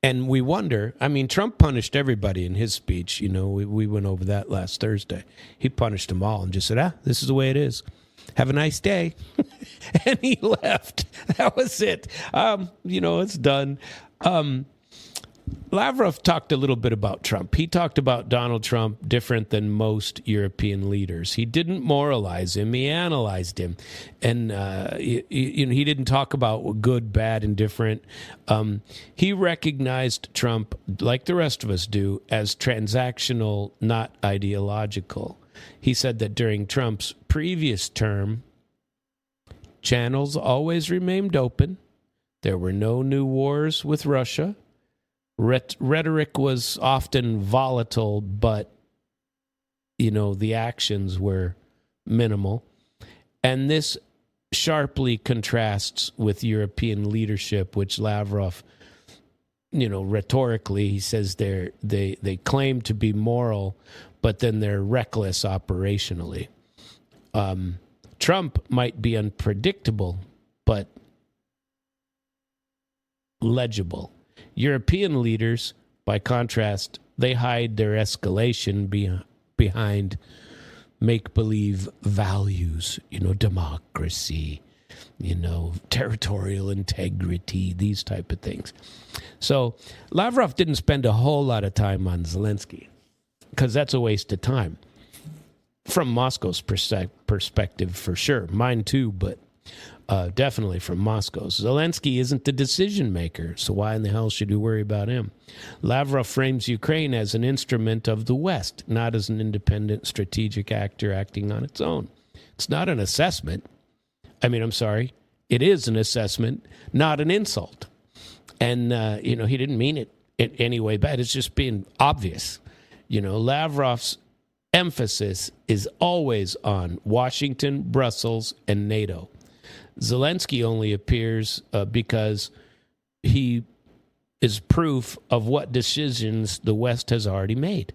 And we wonder, Trump punished everybody in his speech. We went over that last Thursday. He punished them all and just said, this is the way it is. Have a nice day. And he left. That was it. It's done. Lavrov talked a little bit about Trump. He talked about Donald Trump different than most European leaders. He didn't moralize him. He analyzed him. And he didn't talk about good, bad, and different. He recognized Trump, like the rest of us do, as transactional, not ideological. He said that during Trump's previous term, channels always remained open. There were no new wars with Russia. Rhetoric was often volatile, but, the actions were minimal. And this sharply contrasts with European leadership, which Lavrov, rhetorically, he says they claim to be moral, but then they're reckless operationally. Trump might be unpredictable, but legible. European leaders, by contrast, they hide their escalation behind make-believe values, democracy, territorial integrity, these type of things. So Lavrov didn't spend a whole lot of time on Zelensky because that's a waste of time. From Moscow's perspective, for sure. Mine too, but definitely from Moscow. Zelensky isn't the decision maker, so why in the hell should we worry about him? Lavrov frames Ukraine as an instrument of the West, not as an independent strategic actor acting on its own. It's not an assessment. It is an assessment, not an insult. And, he didn't mean it in any way bad. It's just being obvious. Lavrov's emphasis is always on Washington, Brussels, and NATO. Zelensky only appears because he is proof of what decisions the West has already made.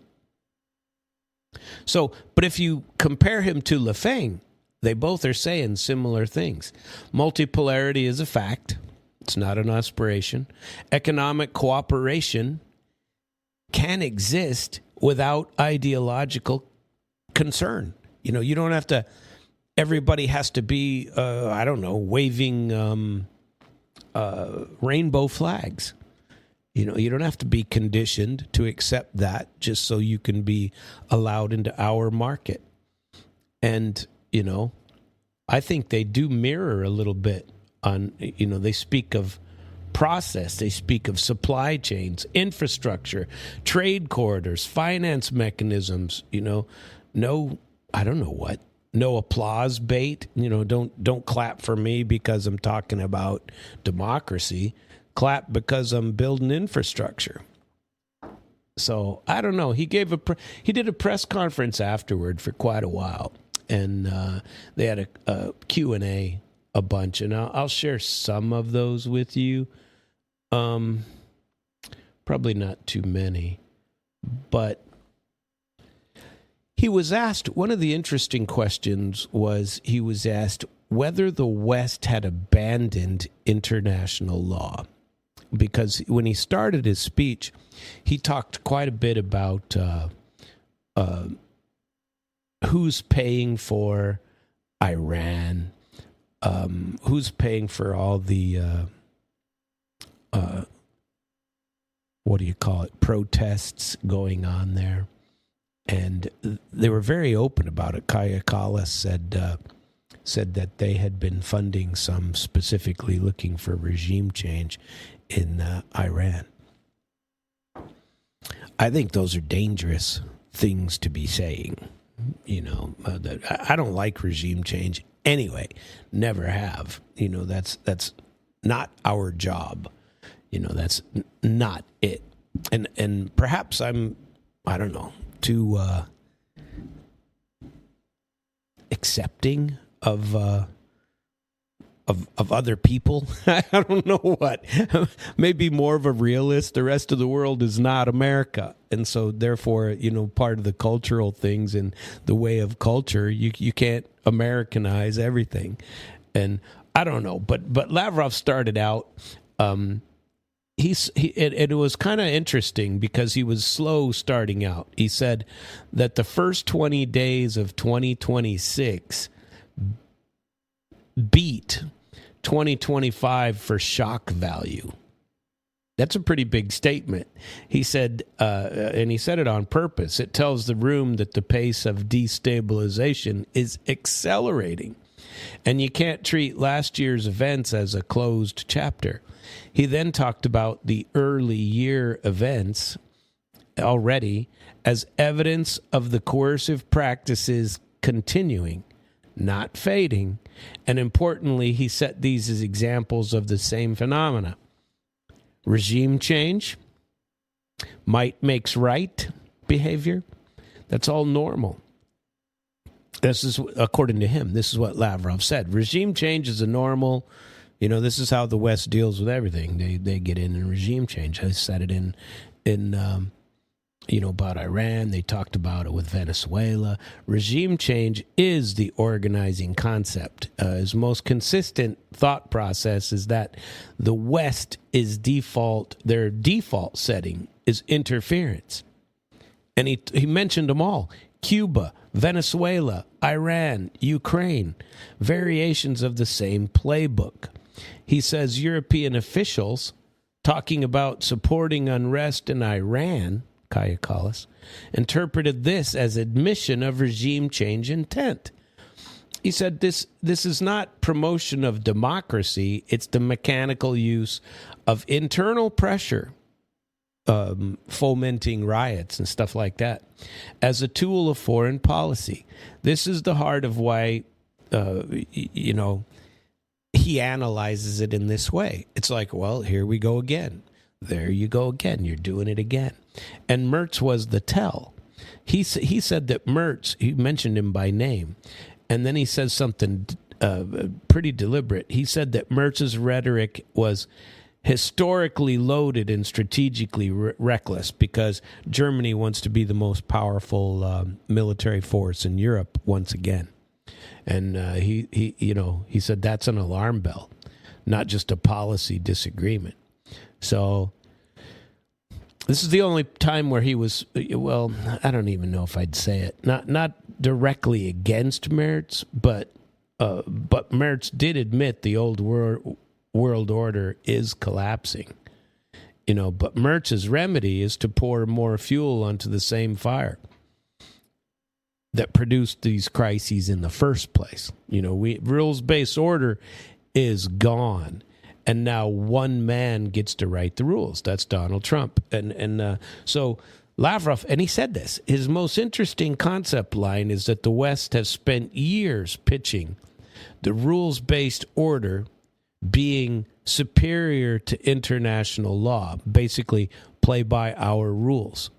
So, but if you compare him to Lefeng, they both are saying similar things. Multipolarity is a fact. It's not an aspiration. Economic cooperation can exist without ideological concern. You don't have to, everybody has to be, waving rainbow flags. You don't have to be conditioned to accept that just so you can be allowed into our market. And, I think they do mirror a little bit on, they speak of process, they speak of supply chains, infrastructure, trade corridors, finance mechanisms, no applause bait, don't clap for me because I'm talking about democracy. Clap because I'm building infrastructure. So I don't know. He did a press conference afterward for quite a while, and they had a Q&A a bunch, and I'll share some of those with you. Probably not too many, but he was asked, one of the interesting questions was, he was asked whether the West had abandoned international law. Because when he started his speech, he talked quite a bit about who's paying for Iran, who's paying for all the, protests going on there. And they were very open about it. Kaya Kallas said that they had been funding some specifically looking for regime change in Iran. I think those are dangerous things to be saying. I don't like regime change anyway. Never have. That's not our job. That's not it. And perhaps I'm, too accepting of other people. I don't know what. Maybe more of a realist. The rest of the world is not America. And so therefore, part of the cultural things and the way of culture, you can't Americanize everything. And I don't know. But Lavrov started out, it was kind of interesting because he was slow starting out. He said that the first 20 days of 2026 beat 2025 for shock value. That's a pretty big statement. He said, and he said it on purpose, it tells the room that the pace of destabilization is accelerating, and you can't treat last year's events as a closed chapter. He then talked about the early year events already as evidence of the coercive practices continuing, not fading. And importantly, he set these as examples of the same phenomena. Regime change, might makes right behavior, that's all normal. This is, according to him, this is what Lavrov said. Regime change is a normal, this is how the West deals with everything. They get in and regime change. I said it in about Iran. They talked about it with Venezuela. Regime change is the organizing concept. His most consistent thought process is that the West is their default setting is interference. And he mentioned them all. Cuba, Venezuela, Iran, Ukraine, variations of the same playbook. He says European officials talking about supporting unrest in Iran, Kaya Kallas, interpreted this as admission of regime change intent. He said this is not promotion of democracy, it's the mechanical use of internal pressure, fomenting riots and stuff like that, as a tool of foreign policy. This is the heart of why, he analyzes it in this way. It's like, well, here we go again. There you go again. You're doing it again. And Mertz was the tell. he said that Merz, he mentioned him by name, and then he says something pretty deliberate. He said that Merz's rhetoric was historically loaded and strategically reckless because Germany wants to be the most powerful military force in Europe once again. And he said that's an alarm bell, not just a policy disagreement. So this is the only time where he was, well, I don't even know if I'd say it, not directly against Merz, but Merz did admit the old world order is collapsing. But Merz's remedy is to pour more fuel onto the same fire that produced these crises in the first place. Rules-based order is gone, and now one man gets to write the rules. That's Donald Trump. And so Lavrov, and he said this, his most interesting concept line is that the West has spent years pitching the rules-based order being superior to international law, basically play by our rules.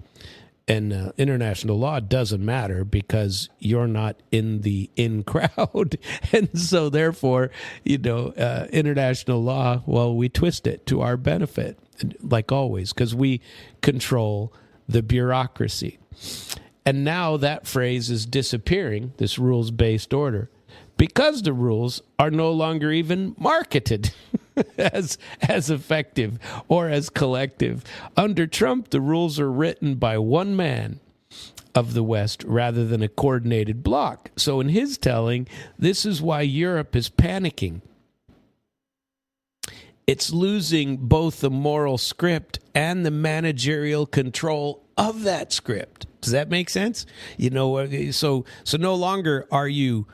And international law doesn't matter because you're not in the in crowd. And so therefore, international law, well, we twist it to our benefit, like always, because we control the bureaucracy. And now that phrase is disappearing, this rules-based order, because the rules are no longer even marketed as effective or as collective. Under Trump, the rules are written by one man of the West rather than a coordinated bloc. So in his telling, this is why Europe is panicking. It's losing both the moral script and the managerial control of that script. Does that make sense? So no longer are you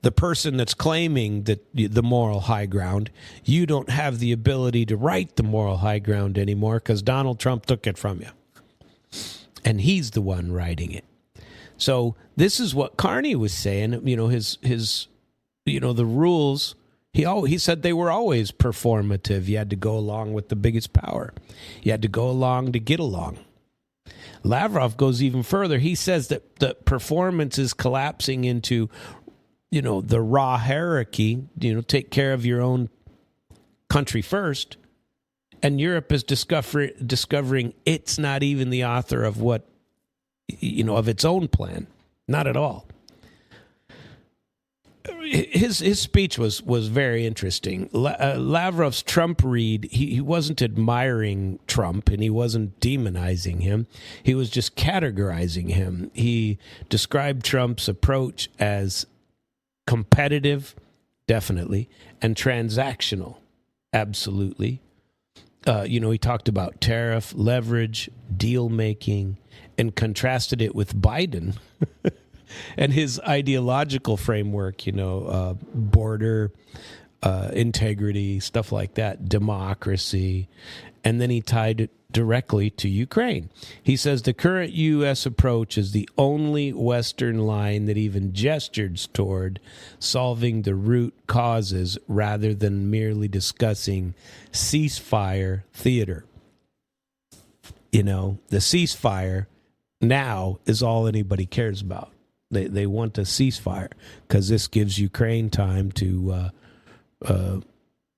the person that's claiming that the moral high ground. You don't have the ability to write the moral high ground anymore because Donald Trump took it from you. And he's the one writing it. So this is what Carney was saying, his the rules, he said they were always performative. You had to go along with the biggest power. You had to go along to get along. Lavrov goes even further. He says that the performance is collapsing into, the raw hierarchy, take care of your own country first. And Europe is discovering it's not even the author of what, of its own plan. Not at all. His speech was very interesting. Lavrov's Trump read, he wasn't admiring Trump and he wasn't demonizing him. He was just categorizing him. He described Trump's approach as competitive, definitely, and transactional, absolutely. He talked about tariff, leverage, deal making, and contrasted it with Biden. And his ideological framework, border, integrity, stuff like that, democracy. And then he tied it directly to Ukraine. He says the current U.S. approach is the only Western line that even gestures toward solving the root causes rather than merely discussing ceasefire theater. The ceasefire now is all anybody cares about. They want a ceasefire because this gives Ukraine time to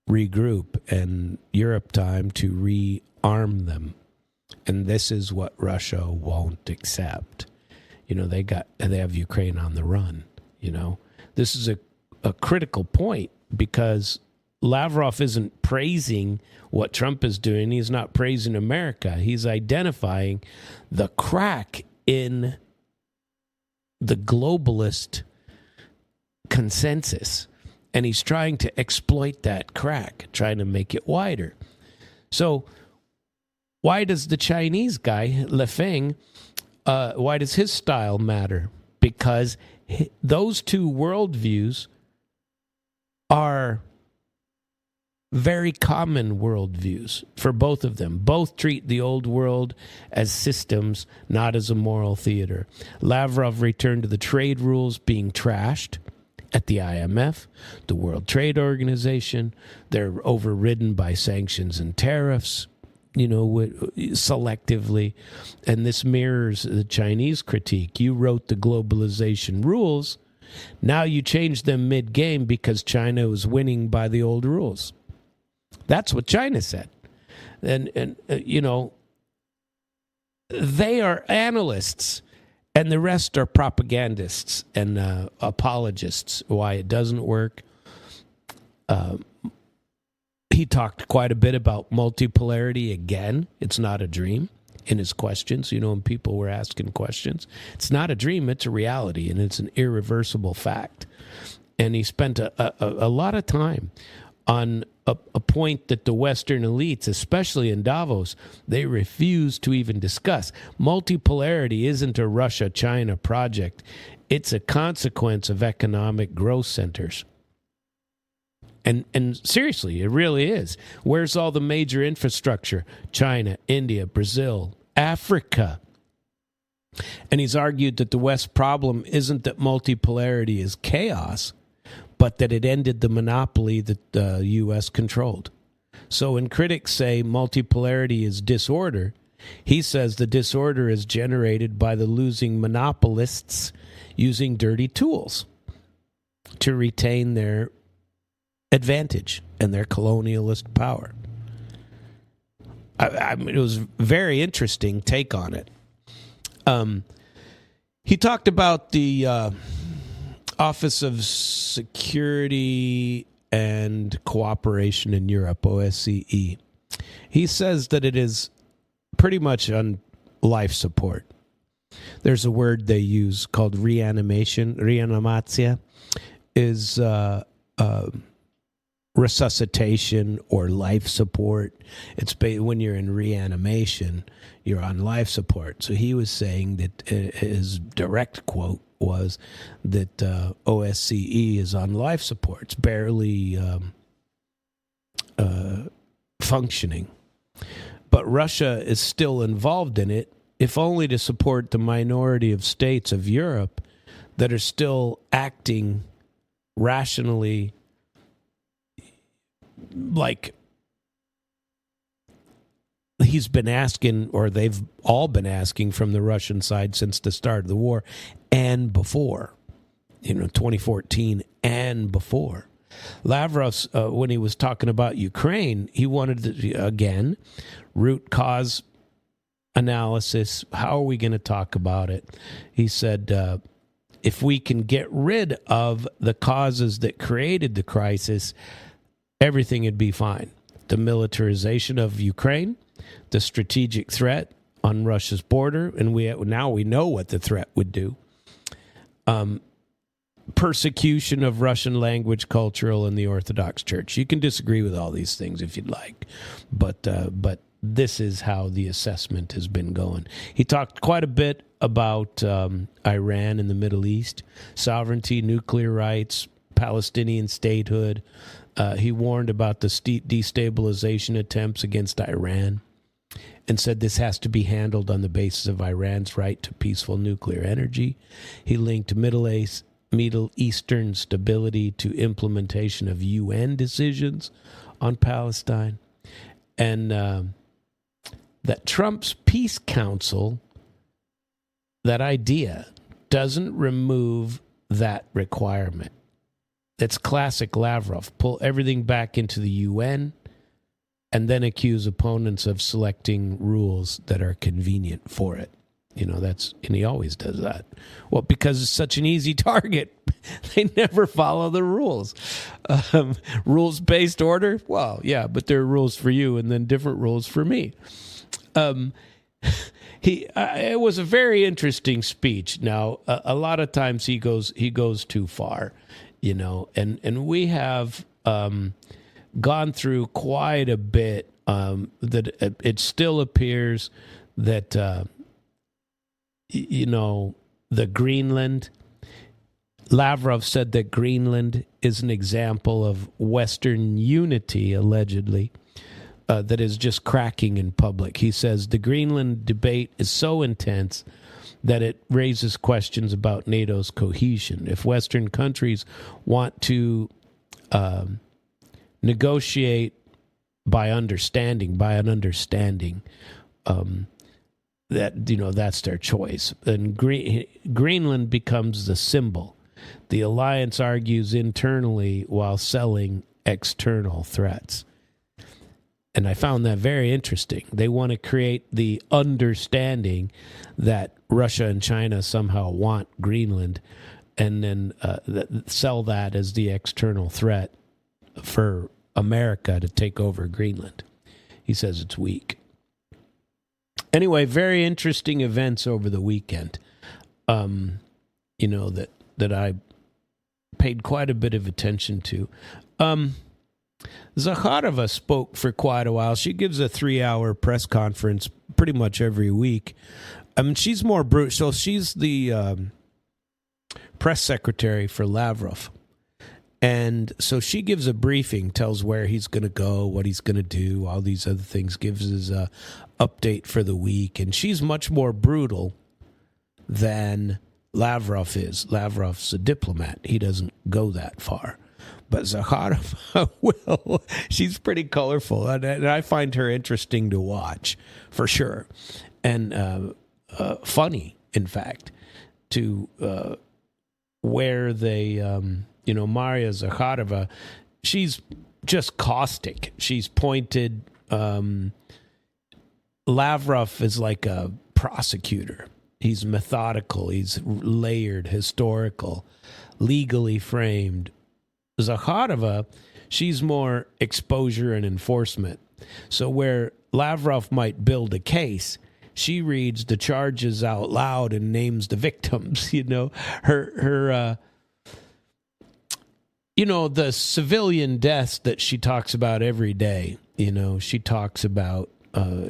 regroup and Europe time to rearm them. And this is what Russia won't accept. They have Ukraine on the run. This is a critical point because Lavrov isn't praising what Trump is doing. He's not praising America. He's identifying the crack in the globalist consensus, and he's trying to exploit that crack, trying to make it wider. So why does the Chinese guy, Le Feng, why does his style matter? Because those two worldviews are very common worldviews for both of them. Both treat the old world as systems, not as a moral theater. Lavrov returned to the trade rules being trashed at the IMF, the World Trade Organization. They're overridden by sanctions and tariffs. selectively. And this mirrors the Chinese critique. You wrote the globalization rules. Now you change them mid-game because China was winning by the old rules. That's what China said. And they are analysts, and the rest are propagandists and apologists why it doesn't work. He talked quite a bit about multipolarity again. It's not a dream in his questions, when people were asking questions. It's not a dream, it's a reality, and it's an irreversible fact. And he spent a lot of time on a point that the Western elites, especially in Davos, they refuse to even discuss. Multipolarity isn't a Russia-China project. It's a consequence of economic growth centers. And seriously, it really is. Where's all the major infrastructure? China, India, Brazil, Africa. And he's argued that the West's problem isn't that multipolarity is chaos, but that it ended the monopoly that the U.S. controlled. So when critics say multipolarity is disorder, he says the disorder is generated by the losing monopolists using dirty tools to retain their advantage and their colonialist power. I mean, it was a very interesting take on it. He talked about the Office of Security and Cooperation in Europe, OSCE. He says that it is pretty much on life support. There's a word they use called reanimatia, is resuscitation or life support. It's when you're in reanimation, you're on life support. So he was saying that his direct quote was that OSCE is on life support. It's barely functioning. But Russia is still involved in it, if only to support the minority of states of Europe that are still acting rationally, like he's been asking, or they've all been asking from the Russian side since the start of the war and before, 2014 and before. Lavrov, when he was talking about Ukraine, he wanted to, again, root cause analysis. How are we going to talk about it? He said, if we can get rid of the causes that created the crisis, everything would be fine. The militarization of Ukraine, the strategic threat on Russia's border, and now we know what the threat would do. Persecution of Russian language, cultural, and the Orthodox Church. You can disagree with all these things if you'd like, but this is how the assessment has been going. He talked quite a bit about Iran and the Middle East, sovereignty, nuclear rights, Palestinian statehood. He warned about the destabilization attempts against Iran and said this has to be handled on the basis of Iran's right to peaceful nuclear energy. He linked Middle Eastern stability to implementation of UN decisions on Palestine, and that Trump's peace council, that idea, doesn't remove that requirement. That's classic Lavrov. Pull everything back into the UN and then accuse opponents of selecting rules that are convenient for it. And he always does that. Well, because it's such an easy target, they never follow the rules. Rules-based order? Well, yeah, but there are rules for you and then different rules for me. It was a very interesting speech. Now, a lot of times he goes too far, and we have gone through quite a bit that it still appears that the Greenland. Lavrov said that Greenland is an example of Western unity, allegedly, that is just cracking in public. He says the Greenland debate is so intense that it raises questions about NATO's cohesion. If Western countries want to negotiate by an understanding that, that's their choice. And Greenland becomes the symbol. The alliance argues internally while selling external threats. And I found that very interesting. They want to create the understanding that Russia and China somehow want Greenland, and then sell that as the external threat for America to take over Greenland. He says it's weak. Anyway, very interesting events over the weekend. That I paid quite a bit of attention to. Zakharova spoke for quite a while. She gives a 3-hour press conference pretty much every week. She's more brutal. So she's the press secretary for Lavrov. And so she gives a briefing, tells where he's going to go, what he's going to do, all these other things, gives his update for the week. And she's much more brutal than Lavrov is. Lavrov's a diplomat. He doesn't go that far. But Zakharova will. She's pretty colorful, and I find her interesting to watch, for sure. And funny, in fact, to where they... Maria Zakharova, she's just caustic. She's pointed. Lavrov is like a prosecutor. He's methodical. He's layered, historical, legally framed. Zakharova, she's more exposure and enforcement. So where Lavrov might build a case, she reads the charges out loud and names the victims. Her the civilian deaths that she talks about every day. She talks about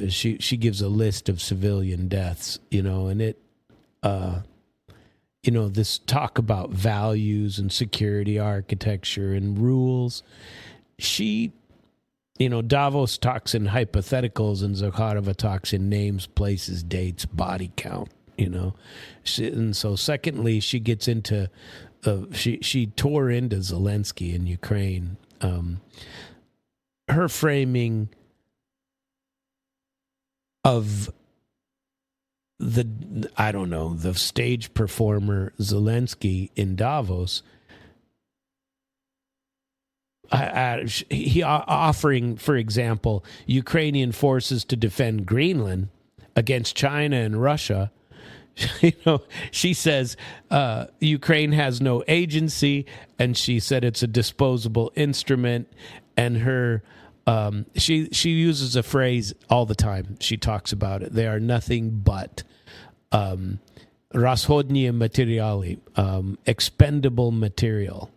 she gives a list of civilian deaths. And it this talk about values and security architecture and rules. She, Davos talks in hypotheticals, and Zakharova talks in names, places, dates, body count. And so secondly, she gets into. She tore into Zelensky in Ukraine. Her framing of the stage performer Zelensky in Davos, he offering, for example, Ukrainian forces to defend Greenland against China and Russia. She says Ukraine has no agency, and she said it's a disposable instrument. And her she uses a phrase all the time. She talks about it. They are nothing but расходные материалы, expendable material,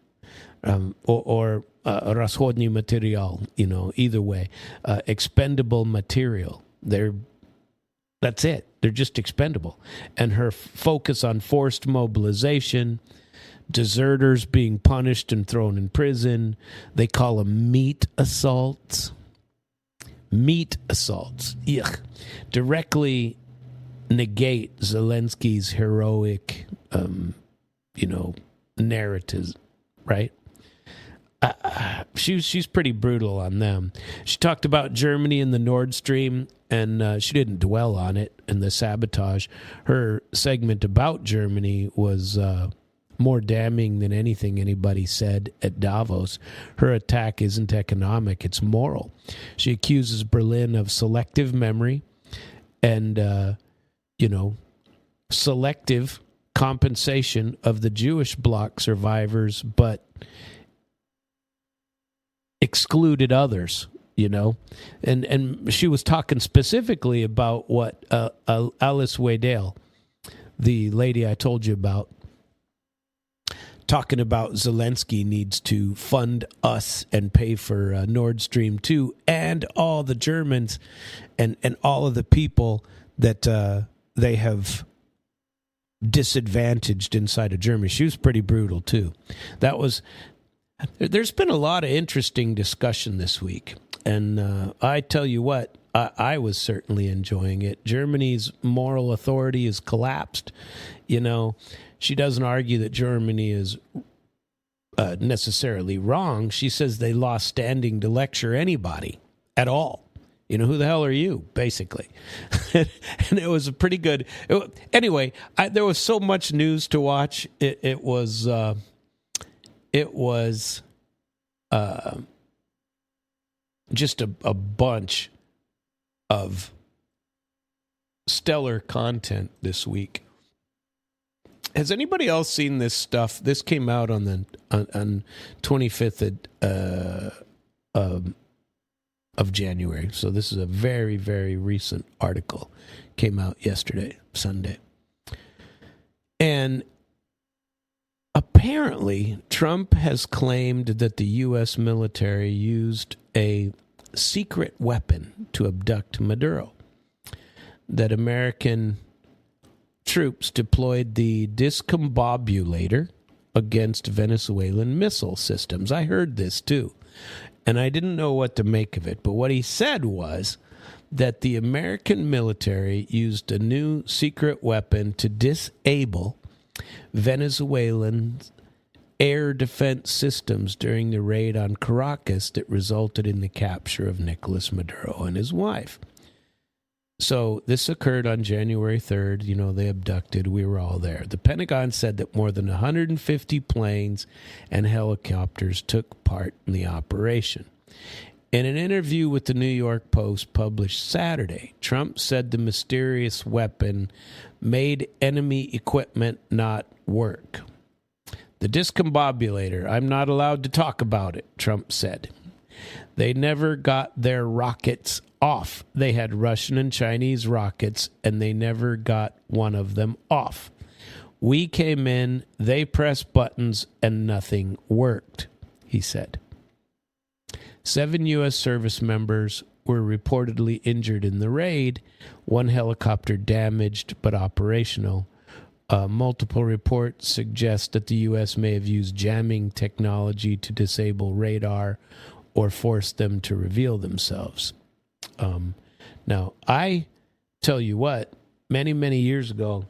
or расходный материал. Either way, expendable material. That's it. They're just expendable. And her focus on forced mobilization, deserters being punished and thrown in prison. They call them meat assaults. Meat assaults. Ugh. Directly negate Zelensky's heroic, narratives, right? She's pretty brutal on them. She talked about Germany and the Nord Stream, and she didn't dwell on it and the sabotage. Her segment about Germany was more damning than anything anybody said at Davos. Her attack isn't economic, it's moral. She accuses Berlin of selective memory and, selective compensation of the Jewish bloc survivors, but excluded others, and she was talking specifically about what Alice Weidel, the lady I told you about, talking about Zelensky needs to fund us and pay for Nord Stream 2 and all the Germans and all of the people that they have disadvantaged inside of Germany. She was pretty brutal too. There's been a lot of interesting discussion this week, and I tell you what, I was certainly enjoying it. Germany's moral authority has collapsed. She doesn't argue that Germany is necessarily wrong. She says they lost standing to lecture anybody at all. You know, who the hell are you, basically? And it was a pretty good... Anyway, there was so much news to watch. It was just a bunch of stellar content this week. Has anybody else seen this stuff? This came out on 25th of January. So this is a very, very recent article. Came out yesterday, Sunday. And apparently, Trump has claimed that the U.S. military used a secret weapon to abduct Maduro. That American troops deployed the discombobulator against Venezuelan missile systems. I heard this too, and I didn't know what to make of it. But what he said was that the American military used a new secret weapon to disable Venezuelan air defense systems during the raid on Caracas that resulted in the capture of Nicolas Maduro and his wife. So this occurred on January 3rd. You know, they abducted. We were all there. The Pentagon said that more than 150 planes and helicopters took part in the operation. In an interview with the New York Post published Saturday, Trump said the mysterious weapon made enemy equipment not work. The discombobulator, I'm not allowed to talk about it, Trump said. They never got their rockets off. They had Russian and Chinese rockets, and they never got one of them off. We came in, they pressed buttons, and nothing worked, he said. 7 U.S. service members were reportedly injured in the raid, one helicopter damaged but operational. Multiple reports suggest that the U.S. may have used jamming technology to disable radar or force them to reveal themselves. Now, I tell you what, many, many years ago,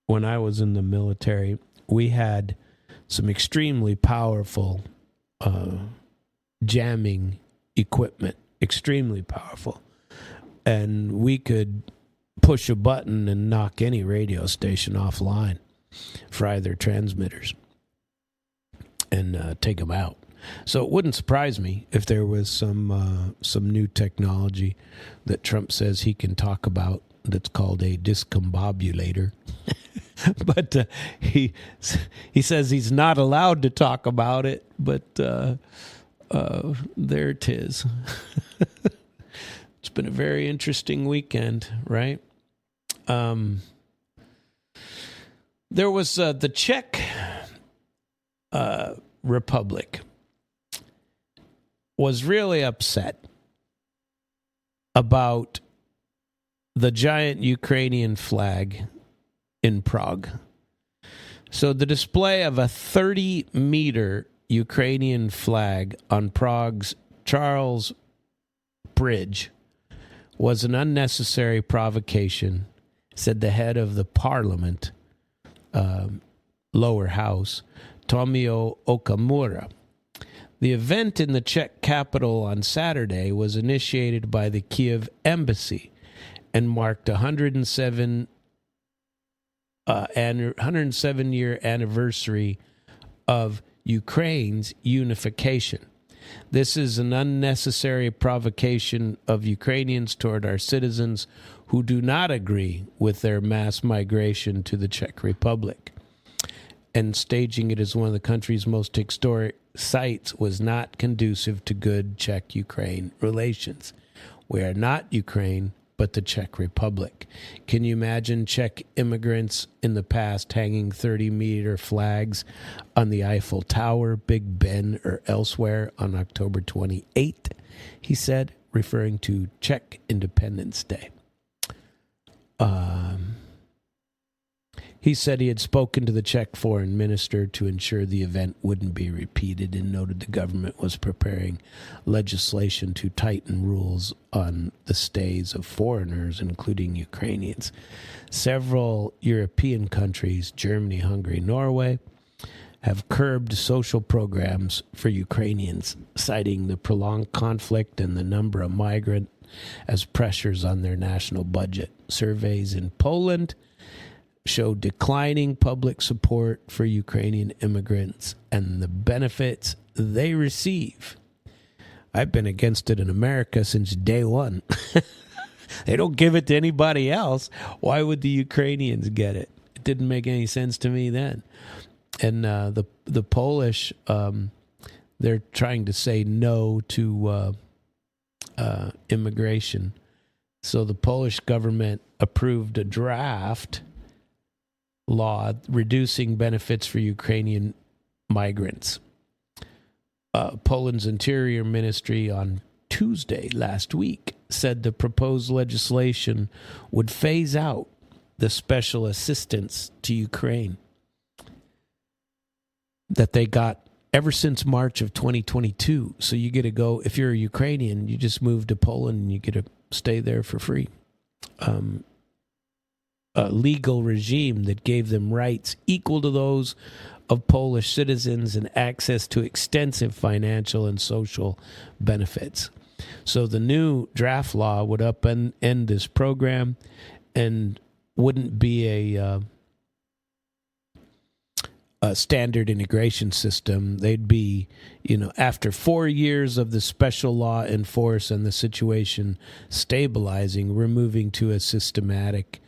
when I was in the military, we had some extremely powerful jamming equipment, extremely powerful. And we could push a button and knock any radio station offline, fry their transmitters, and take them out. So it wouldn't surprise me if there was some new technology that Trump says he can talk about that's called a discombobulator. But he says he's not allowed to talk about it, but there it is. It's been a very interesting weekend, right? There was the Czech Republic was really upset about the giant Ukrainian flag in Prague. So the display of a 30-meter Ukrainian flag on Prague's Charles Bridge was an unnecessary provocation, said the head of the parliament, lower house, Tomio Okamura. The event in the Czech capital on Saturday was initiated by the Kiev embassy and marked 107-year anniversary of Ukraine's unification. This is an unnecessary provocation of Ukrainians toward our citizens who do not agree with their mass migration to the Czech Republic. And staging it as one of the country's most historic sites was not conducive to good Czech-Ukraine relations. We are not Ukraine, but the Czech Republic. Can you imagine Czech immigrants in the past hanging 30-meter flags on the Eiffel Tower, Big Ben, or elsewhere on October 28th? He said, referring to Czech Independence Day. He said he had spoken to the Czech foreign minister to ensure the event wouldn't be repeated and noted the government was preparing legislation to tighten rules on the stays of foreigners, including Ukrainians. Several European countries, Germany, Hungary, Norway, have curbed social programs for Ukrainians, citing the prolonged conflict and the number of migrants as pressures on their national budget. Surveys in Poland show declining public support for Ukrainian immigrants and the benefits they receive. I've been against it in America since day one. They don't give it to anybody else. Why would the Ukrainians get it? It didn't make any sense to me then. And the Polish, they're trying to say no to immigration. So the Polish government approved a draft law reducing benefits for Ukrainian migrants. Poland's Interior Ministry on Tuesday last week said the proposed legislation would phase out the special assistance to Ukraine that they got ever since March of 2022. So you get to go, if you're a Ukrainian, you just move to Poland and you get to stay there for free. A legal regime that gave them rights equal to those of Polish citizens and access to extensive financial and social benefits. So the new draft law would upend this program and wouldn't be a standard integration system. They'd be, after 4 years of the special law in force and the situation stabilizing, we're moving to a systematic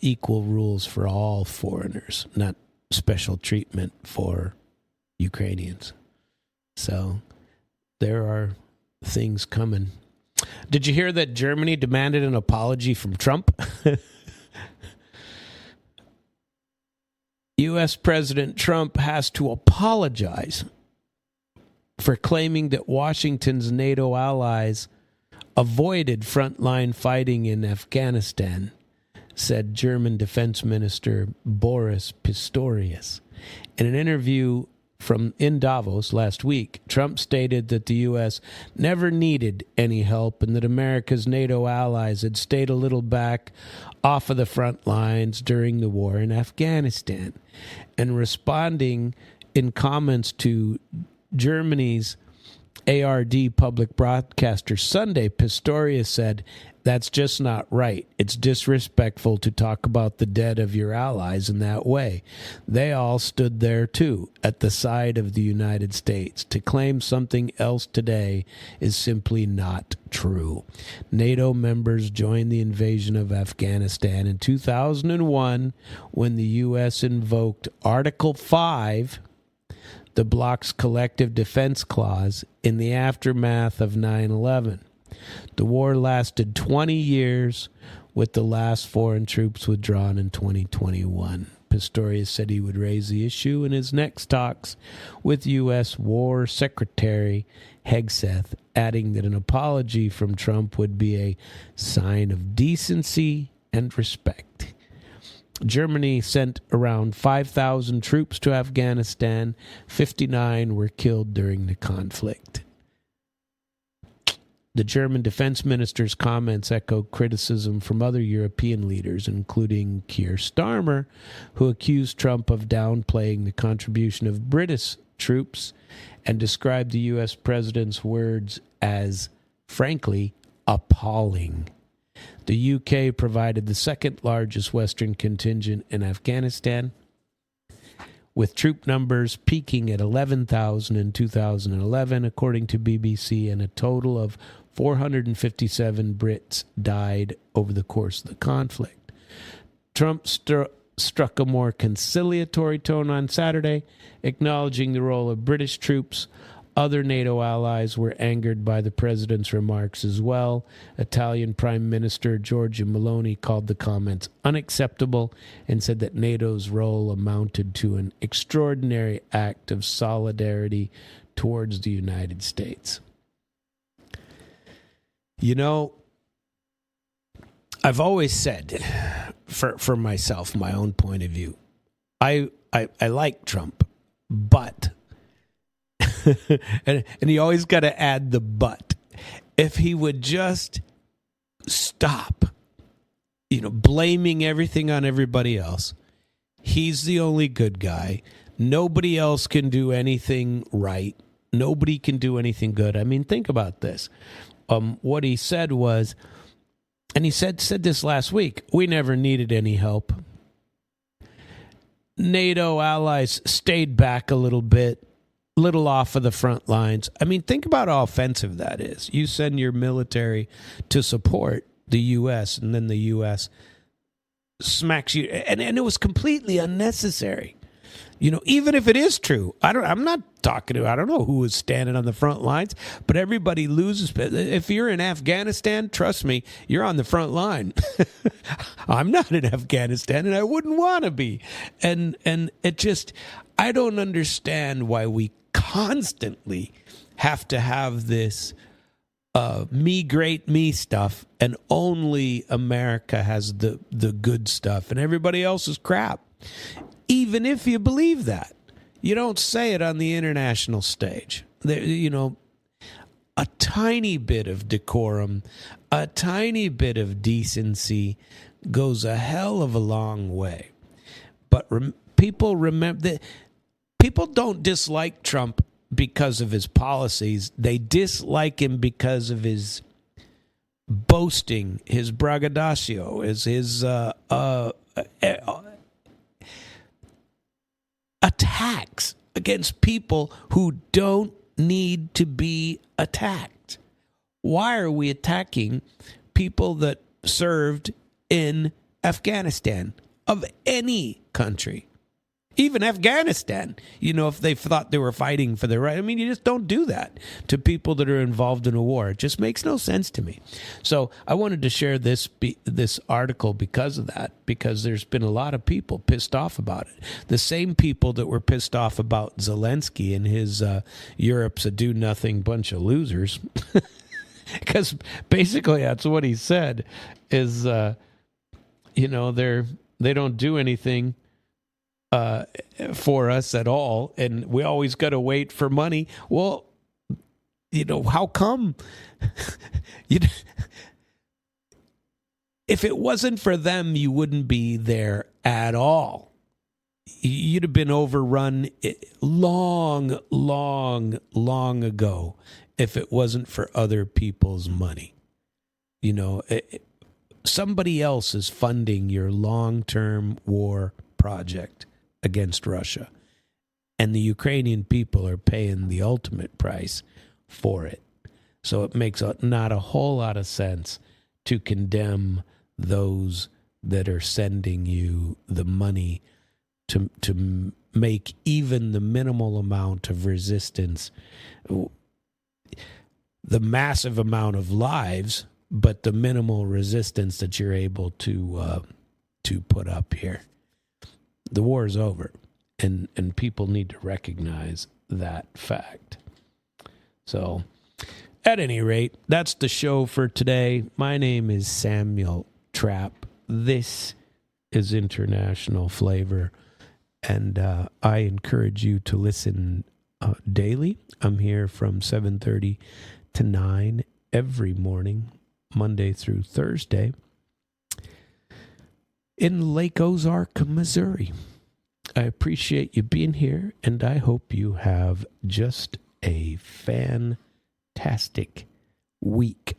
equal rules for all foreigners, not special treatment for Ukrainians. So there are things coming. Did you hear that Germany demanded an apology from Trump? U.S. President Trump has to apologize for claiming that Washington's NATO allies avoided frontline fighting in Afghanistan, said German Defense Minister Boris Pistorius. In an interview in Davos last week, Trump stated that the U.S. never needed any help and that America's NATO allies had stayed a little back off of the front lines during the war in Afghanistan. And responding in comments to Germany's ARD public broadcaster Sunday, Pistorius said, "That's just not right. It's disrespectful to talk about the dead of your allies in that way. They all stood there too, at the side of the United States. To claim something else today is simply not true." NATO members joined the invasion of Afghanistan in 2001 when the U.S. invoked Article 5, the bloc's collective defense clause, in the aftermath of 9/11. The war lasted 20 years, with the last foreign troops withdrawn in 2021. Pistorius said he would raise the issue in his next talks with U.S. War Secretary Hegseth, adding that an apology from Trump would be a sign of decency and respect. Germany sent around 5,000 troops to Afghanistan. 59 were killed during the conflict. The German defense minister's comments echoed criticism from other European leaders, including Keir Starmer, who accused Trump of downplaying the contribution of British troops and described the U.S. president's words as, frankly, appalling. The UK provided the second largest Western contingent in Afghanistan, with troop numbers peaking at 11,000 in 2011, according to BBC, and a total of 457 Brits died over the course of the conflict. Trump struck a more conciliatory tone on Saturday, acknowledging the role of British troops. Other NATO allies were angered by the president's remarks as well. Italian Prime Minister Giorgia Meloni called the comments unacceptable and said that NATO's role amounted to an extraordinary act of solidarity towards the United States. You know, I've always said, for myself, my own point of view, I like Trump, but... and you always got to add the but. If he would just stop, blaming everything on everybody else. He's the only good guy. nobody else can do anything right. Nobody can do anything good. I mean, think about this. What he said was, and he said this last week, we never needed any help. NATO allies stayed back a little off of the front lines. I mean, think about how offensive that is. You send your military to support the U.S., and then the U.S. smacks you. And it was completely unnecessary. You know, even if it is true, I'm not talking to, I don't know who was standing on the front lines, but everybody loses. If you're in Afghanistan, trust me, you're on the front line. I'm not in Afghanistan, and I wouldn't want to be. And it just, I don't understand why we constantly have to have this me great me stuff, and only America has the good stuff, and everybody else is crap. Even if you believe that, you don't say it on the international stage. You know, a tiny bit of decorum, a tiny bit of decency goes a hell of a long way. But people remember that people don't dislike Trump because of his policies. They dislike him because of his boasting, his braggadocio, his attacks against people who don't need to be attacked. Why are we attacking people that served in Afghanistan, of any country? Even Afghanistan, you know, if they thought they were fighting for their right. I mean, you just don't do that to people that are involved in a war. It just makes no sense to me. So I wanted to share this article because of that, because there's been a lot of people pissed off about it. The same people that were pissed off about Zelensky and his Europe's a do-nothing bunch of losers. Because basically that's what he said is, you know, they don't do anything for us at all, and we always got to wait for money. Well, you know, how come? If it wasn't for them, you wouldn't be there at all. You'd have been overrun long ago if it wasn't for other people's money. You know, somebody else is funding your long-term war project against Russia, and the Ukrainian people are paying the ultimate price for it. So it makes not a whole lot of sense to condemn those that are sending you the money to make even the minimal amount of resistance, the massive amount of lives, but the minimal resistance that you're able to put up here. The war is over, and people need to recognize that fact. So, at any rate, that's the show for today. My name is Samuel Trapp. This is International Flavor, and I encourage you to listen daily. I'm here from 7:30 to 9 every morning, Monday through Thursday, in Lake Ozark, Missouri. I appreciate you being here, and I hope you have just a fantastic week